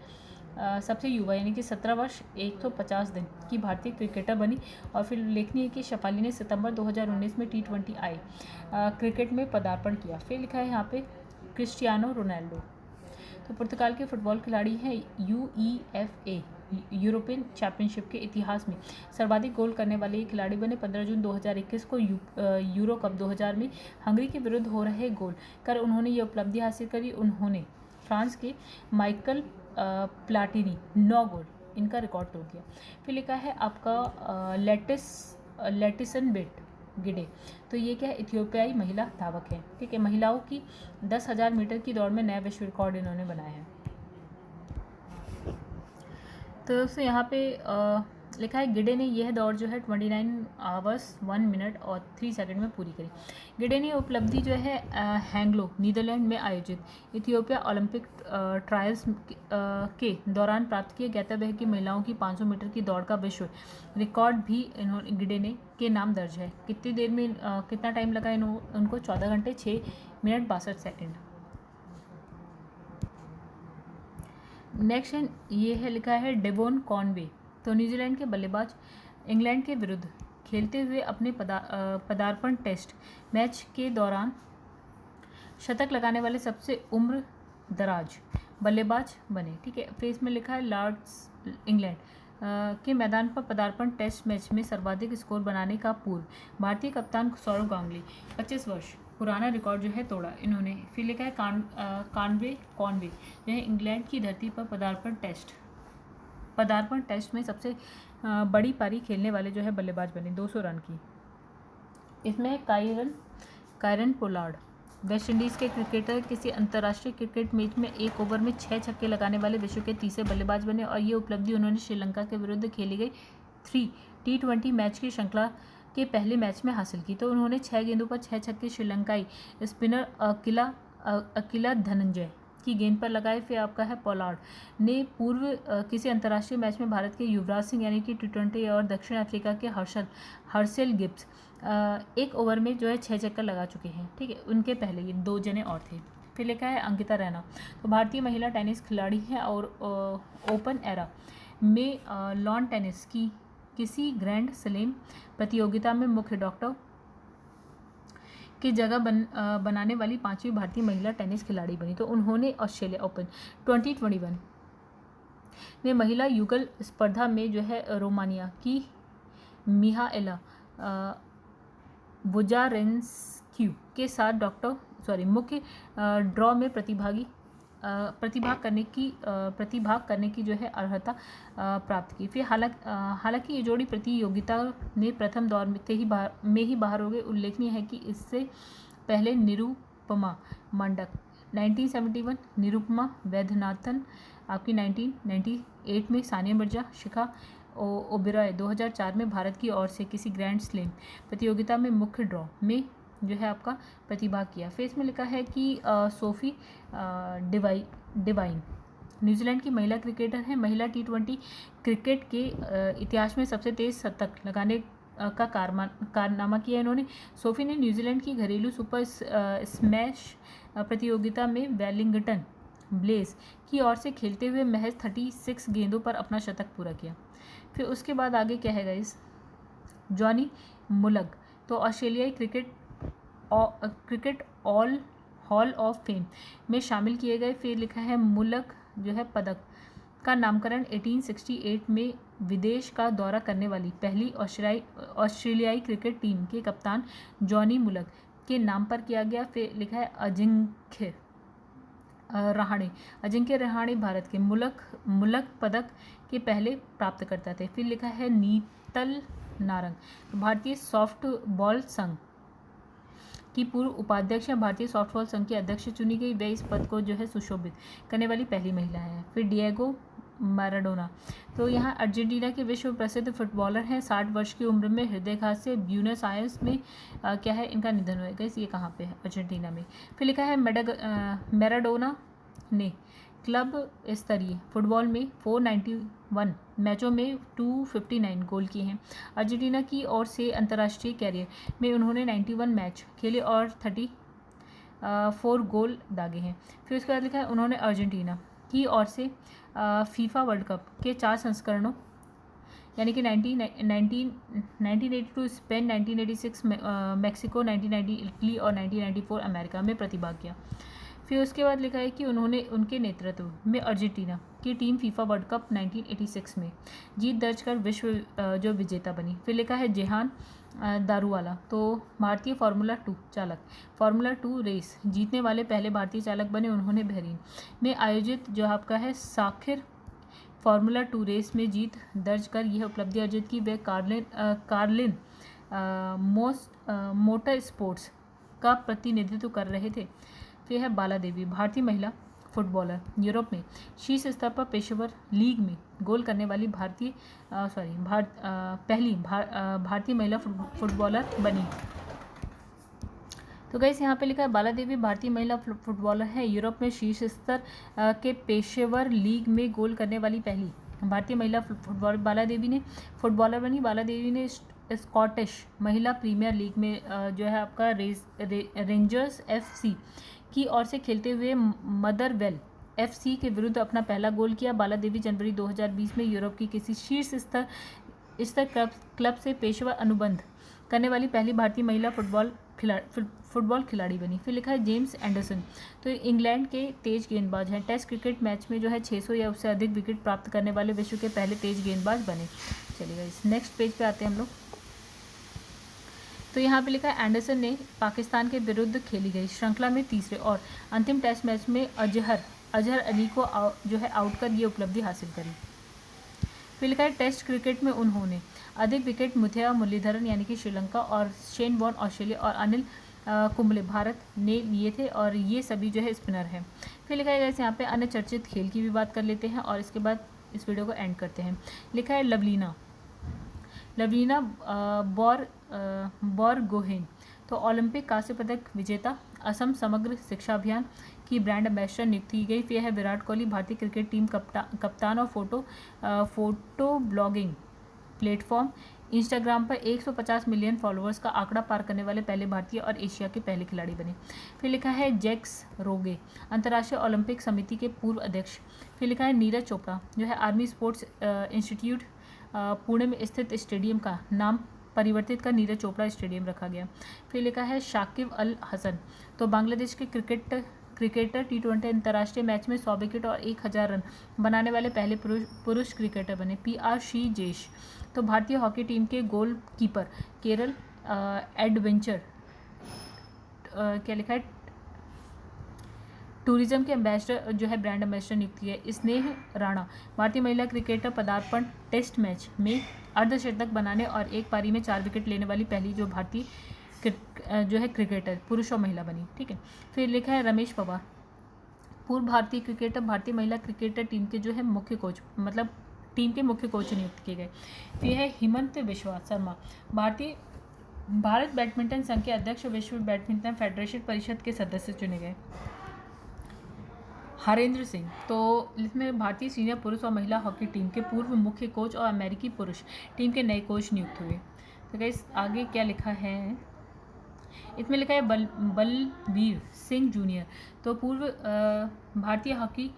सबसे युवा यानी कि 17 वर्ष 150 दिन की भारतीय क्रिकेटर बनी। और फिर उल्लेखनीय है कि शेफाली ने सितंबर 2019 में T20I क्रिकेट में पदार्पण किया। फिर लिखा है यहाँ पे क्रिस्टियानो रोनाल्डो तो पुर्तगाल के फुटबॉल खिलाड़ी हैं। UEFA यूरोपियन चैंपियनशिप के इतिहास में सर्वाधिक गोल करने वाले ये खिलाड़ी बने। 15 जून 2021 को यूरो कप 2000 में हंगरी के विरुद्ध हो रहे गोल कर उन्होंने ये उपलब्धि हासिल करी। उन्होंने फ्रांस के माइकल प्लाटिनी 9 गोल इनका रिकॉर्ड तोड़ दिया। फिर लिखा है आपका लेटिसन बेट गिडे तो ये क्या है, इथियोपियाई महिला धावक है। ठीक है, महिलाओं की 10,000 मीटर की दौड़ में नया विश्व रिकॉर्ड इन्होंने बनाया है। तो दोस्तों यहाँ पे लिखा है गिडे ने यह दौड़ जो है 29 आवर्स 1 मिनट और 3 सेकंड में पूरी करी। गिडे ने उपलब्धि जो है हैंगलो नीदरलैंड में आयोजित इथियोपिया ओलंपिक ट्रायल्स के दौरान प्राप्त किया। ज्ञातव्य है कि महिलाओं की 500 मीटर की दौड़ का विश्व रिकॉर्ड भी गिडे ने के नाम दर्ज है। कितनी देर में कितना टाइम लगा उनको 14 घंटे 6 मिनट 62 सेकेंड। नेक्स्ट ये है लिखा है डेवोन कॉनवे तो न्यूजीलैंड के बल्लेबाज इंग्लैंड के विरुद्ध खेलते हुए अपने पदार्पण टेस्ट मैच के दौरान शतक लगाने वाले सबसे उम्र दराज बल्लेबाज बने। ठीक है, फिर इसमें लिखा है लॉर्ड्स इंग्लैंड के मैदान पर पदार्पण टेस्ट मैच में सर्वाधिक स्कोर बनाने का पूर्व भारतीय कप्तान सौरव गांगुली 25 वर्ष पुराना रिकॉर्ड जो है तोड़ा इन्होंने। फिर लिखा है कॉनवे जो है इंग्लैंड की धरती पर पदार्पण टेस्ट में सबसे बड़ी पारी खेलने वाले जो है बल्लेबाज बने 200 रन की। इसमें है कायरन पोलार्ड वेस्ट इंडीज़ के क्रिकेटर किसी अंतर्राष्ट्रीय क्रिकेट मैच में 1 ओवर में 6 छक्के लगाने वाले विश्व के तीसरे बल्लेबाज बने और ये उपलब्धि उन्होंने श्रीलंका के विरुद्ध खेली गई 3 T20 मैच की श्रृंखला के पहले मैच में हासिल की। तो उन्होंने 6 गेंदों पर 6 छक्के श्रीलंकाई स्पिनर अकिला धनंजय की गेंद पर लगाए। फिर आपका है पोलार्ड ने पूर्व किसी अंतर्राष्ट्रीय मैच में भारत के युवराज सिंह यानी कि T20 और दक्षिण अफ्रीका के हर्षल गिब्स 1 ओवर में जो है 6 चक्कर लगा चुके हैं। ठीक है, उनके पहले ये 2 जने और थे। फिर लिखा है अंकिता रैना तो भारतीय महिला टेनिस खिलाड़ी हैं और ओपन एरा में लॉन टेनिस की किसी ग्रैंड स्लैम प्रतियोगिता में मुख्य डॉक्टर की जगह बनाने वाली 5वीं भारतीय महिला टेनिस खिलाड़ी बनी। तो उन्होंने ऑस्ट्रेलिया ओपन 2021 में महिला युगल स्पर्धा में जो है रोमानिया की मिहाएला बुजारेंस्क्यू के साथ मुख्य ड्रॉ में प्रतिभाग करने की जो है अर्हता प्राप्त की। फिर हालांकि ये जोड़ी प्रतियोगिता में प्रथम दौर में ही बाहर हो गए। उल्लेखनीय है कि इससे पहले निरुपमा मंडक 1971, निरुपमा वैद्यनाथन आपकी 1998 में, सानिया मिर्जा, शिखा ओबेरॉय 2004 में भारत की ओर से किसी ग्रैंड स्लैम प्रतियोगिता में मुख्य ड्रॉ में जो है आपका प्रतिभाग किया। फिर इसमें लिखा है कि सोफी डिवाइन न्यूजीलैंड की महिला क्रिकेटर है। महिला T20 क्रिकेट के इतिहास में सबसे तेज शतक लगाने का कारनामा किया इन्होंने। सोफी ने न्यूजीलैंड की घरेलू सुपर स्मैश प्रतियोगिता में वेलिंगटन ब्लेज की ओर से खेलते हुए महज 36 गेंदों पर अपना शतक पूरा किया। फिर उसके बाद आगे क्या है गाइस, जॉनी मुलग तो ऑस्ट्रेलियाई क्रिकेट हॉल ऑफ फेम में शामिल किए गए। फिर लिखा है मुलग जो है पदक का नामकरण 1868 में विदेश का दौरा करने वाली पहली ऑस्ट्रेलियाई क्रिकेट टीम के कप्तान जॉनी मुलग के नाम पर किया गया। फिर लिखा है अजिंक्य रहाणे भारत के मुलग पदक के पहले प्राप्तकर्ता थे। फिर लिखा है नीतल नारंग भारतीय सॉफ्टबॉल संघ की पूर्व उपाध्यक्ष या भारतीय सॉफ्टबॉल संघ की अध्यक्ष चुनी गई। वे इस पद को जो है सुशोभित करने वाली पहली महिला है। फिर डिएगो मैराडोना। तो यहाँ अर्जेंटीना के विश्व प्रसिद्ध फुटबॉलर हैं, 60 वर्ष की उम्र में हृदयघात से ब्यूनस आयर्स में क्या है इनका निधन हुआ। गैस ये कहाँ पे है? अर्जेंटीना में। फिर लिखा है मैराडोना ने क्लब स्तरीय फुटबॉल में 491 मैचों में 259 गोल किए हैं। अर्जेंटीना की ओर से अंतर्राष्ट्रीय कैरियर में उन्होंने 91 मैच खेले और 34 गोल दागे हैं। फिर उसके बाद लिखा है उन्होंने अर्जेंटीना की ओर से फीफा वर्ल्ड कप के 4 संस्करणों यानी कि 1982 स्पेन, 1986 मैक्सिको, 1990 इटली और 1994 अमेरिका में प्रतिभाग किया। फिर उसके बाद लिखा है कि उन्होंने उनके नेतृत्व में अर्जेंटीना की टीम फीफा वर्ल्ड कप 1986 में जीत दर्ज कर विश्व जो विजेता बनी। फिर लिखा है जेहान दारूवाला, तो भारतीय फार्मूला 2 चालक, फार्मूला 2 रेस जीतने वाले पहले भारतीय चालक बने। उन्होंने बहरीन में आयोजित जो आपका है साखिर फार्मूला 2 रेस में जीत दर्ज कर यह उपलब्धि अर्जित की। वे कार्लिन मोटर स्पोर्ट्स का प्रतिनिधित्व कर रहे थे। फिर है बाला देवी, भारतीय महिला फुटबॉलर, यूरोप में शीर्ष स्तर पर पेशेवर लीग में गोल करने वाली पहली भारतीय महिला फुटबॉलर बनी। तो गाइस यहाँ पे लिखा है बाला देवी भारतीय महिला फुटबॉलर है, यूरोप में शीर्ष स्तर के पेशेवर लीग में गोल करने वाली पहली भारतीय महिला फुटबॉलर बाला देवी ने फुटबॉलर बनी। बाला देवी ने स्कॉटिश महिला प्रीमियर लीग में जो है आपका रेंजर्स FC की ओर से खेलते हुए मदरवेल FC के विरुद्ध अपना पहला गोल किया। बाला देवी जनवरी 2020 में यूरोप की किसी शीर्ष स्तर क्लब से पेशेवर अनुबंध करने वाली पहली भारतीय महिला फुटबॉल खिलाड़ी बनी। फिर लिखा है जेम्स एंडरसन, तो इंग्लैंड के तेज गेंदबाज हैं, टेस्ट क्रिकेट मैच में जो है 600 या उससे अधिक विकेट प्राप्त करने वाले विश्व के पहले तेज गेंदबाज बने। चलिएगा इस नेक्स्ट पेज पे आते हैं हम लोग। तो यहाँ पे लिखा है एंडरसन ने पाकिस्तान के विरुद्ध खेली गई श्रृंखला में तीसरे और अंतिम टेस्ट मैच में अजहर अली को जो है आउट कर ये उपलब्धि हासिल करी। फिर लिखा है टेस्ट क्रिकेट में उन्होंने अधिक विकेट मुथैया मुरलीधरन यानी कि श्रीलंका और शेन वॉर्न ऑस्ट्रेलिया और अनिल कुंबले भारत ने लिए थे और ये सभी जो है स्पिनर हैं। फिर लिखा है यहाँ पे अन्य चर्चित खेल की भी बात कर लेते हैं और इसके बाद इस वीडियो को एंड करते हैं। लिखा है लवलीना बोरगोहेन, तो ओलंपिक कांस्य पदक विजेता, असम समग्र शिक्षा अभियान की ब्रांड एम्बेसडर नियुक्त की गई। फिर है विराट कोहली भारतीय क्रिकेट टीम कप्तान और फोटो ब्लॉगिंग प्लेटफॉर्म इंस्टाग्राम पर 150 मिलियन फॉलोअर्स का आंकड़ा पार करने वाले पहले भारतीय और एशिया के पहले खिलाड़ी बने। फिर लिखा है जैक्स रोगे, अंतर्राष्ट्रीय ओलंपिक समिति के पूर्व अध्यक्ष। फिर लिखा है नीरज चोपड़ा जो है आर्मी स्पोर्ट्स इंस्टीट्यूट पुणे में स्थित स्टेडियम का नाम परिवर्तित कर नीरज चोपड़ा स्टेडियम रखा गया। फिर लिखा है शाकिब अल हसन, तो बांग्लादेश के क्रिकेटर T20 अंतर्राष्ट्रीय मैच में 100 विकेट और 1000 रन बनाने वाले पहले पुरुष क्रिकेटर बने। PR श्रीजेश, तो भारतीय हॉकी टीम के गोलकीपर केरल एडवेंचर क्या लिखा है टूरिज्म के एम्बेसडर जो है ब्रांड एम्बेसडर नियुक्त किया है। स्नेह राणा, भारतीय महिला क्रिकेटर पदार्पण टेस्ट मैच में अर्धशतक बनाने और एक पारी में 4 विकेट लेने वाली पहली जो भारतीय जो है क्रिकेटर पुरुष और महिला बनी। ठीक है। फिर लिखा है रमेश पवार, पूर्व भारतीय क्रिकेटर भारतीय महिला क्रिकेटर टीम के जो है मुख्य कोच मतलब टीम के मुख्य कोच नियुक्त किए गए। फिर है हिमंत विश्वा शर्मा, भारत बैडमिंटन संघ के अध्यक्ष, विश्व बैडमिंटन फेडरेशन परिषद के सदस्य चुने गए। हरेंद्र सिंह, तो इसमें भारतीय सीनियर पुरुष और महिला हॉकी टीम के पूर्व मुख्य कोच और अमेरिकी पुरुष टीम के नए कोच नियुक्त हुए। तो गाइस आगे क्या लिखा है, इसमें लिखा है बलबीर सिंह जूनियर, तो पूर्व भारतीय हॉकी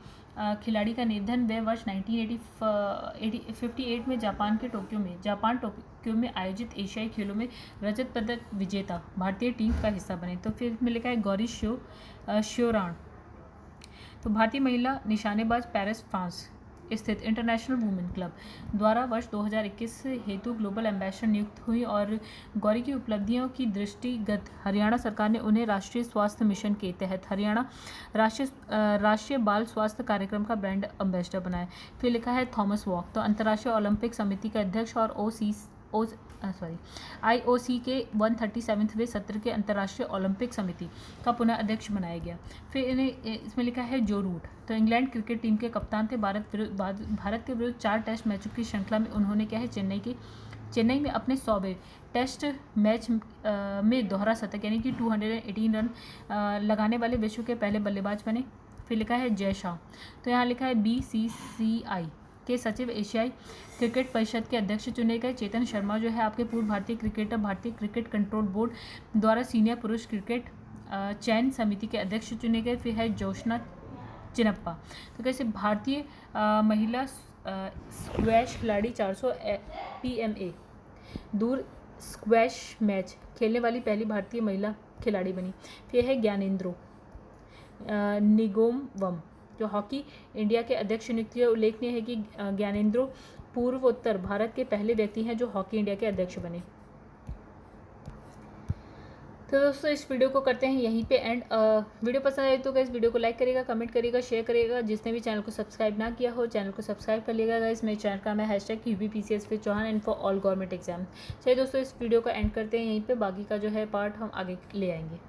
खिलाड़ी का निधन वे वर्ष 1958 में जापान टोक्यो में आयोजित एशियाई खेलों में रजत पदक विजेता भारतीय टीम का हिस्सा बने। तो फिर इसमें लिखा है गौरी श्योराण, तो भारतीय महिला निशानेबाज पेरिस फ्रांस स्थित इंटरनेशनल वुमेन क्लब द्वारा वर्ष 2021 हेतु ग्लोबल एम्बेसडर नियुक्त हुई और गौरी की उपलब्धियों की दृष्टिगत हरियाणा सरकार ने उन्हें राष्ट्रीय स्वास्थ्य मिशन के तहत हरियाणा राष्ट्रीय बाल स्वास्थ्य कार्यक्रम का ब्रांड एम्बेसडर बनाया। फिर लिखा है थॉमस वॉक, तो अंतर्राष्ट्रीय ओलंपिक समिति के अध्यक्ष और IOC के 137वें सत्र के अंतर्राष्ट्रीय ओलंपिक समिति का पुनः अध्यक्ष बनाया गया। फिर इन्हें इसमें लिखा है जो रूट, तो इंग्लैंड क्रिकेट टीम के कप्तान थे। भारत के विरुद्ध 4 टेस्ट मैचों की श्रृंखला में उन्होंने क्या है चेन्नई में अपने 100वें टेस्ट मैच में दोहरा शतक यानी कि 218 रन लगाने वाले विश्व के पहले बल्लेबाज बने। फिर लिखा है जय शाह, तो यहाँ लिखा है BCCI के सचिव, एशियाई क्रिकेट परिषद के अध्यक्ष चुने गए। चेतन शर्मा जो है आपके पूर्व भारतीय क्रिकेटर, भारतीय क्रिकेट कंट्रोल बोर्ड द्वारा सीनियर पुरुष क्रिकेट चयन समिति के अध्यक्ष चुने गए। फिर है जोशना चिनप्पा, तो कैसे भारतीय महिला स्क्वैश खिलाड़ी 400 PMA दूर स्क्वैश मैच खेलने वाली पहली भारतीय महिला खिलाड़ी बनी। फिर है ज्ञानेंद्रो निगोमवम जो हॉकी इंडिया के अध्यक्ष नियुक्त हुए। उल्लेखनीय है कि ज्ञानेंद्रो पूर्वोत्तर भारत के पहले व्यक्ति हैं जो हॉकी इंडिया के अध्यक्ष बने। तो दोस्तों इस वीडियो को करते हैं यहीं पे एंड। वीडियो पसंद आए तो गाइस वीडियो को लाइक करिएगा, कमेंट करिएगा, शेयर करिएगा। जिसने भी चैनल को सब्सक्राइब ना किया हो चैनल को सब्सक्राइब कर लीजिएगा गाइस। मेरे चैनल का है #UPPCS with Chauhan and for all government exam. चलिए दोस्तों इस वीडियो को एंड करते हैं यहीं पे, बाकी का जो है पार्ट हम आगे ले आएंगे।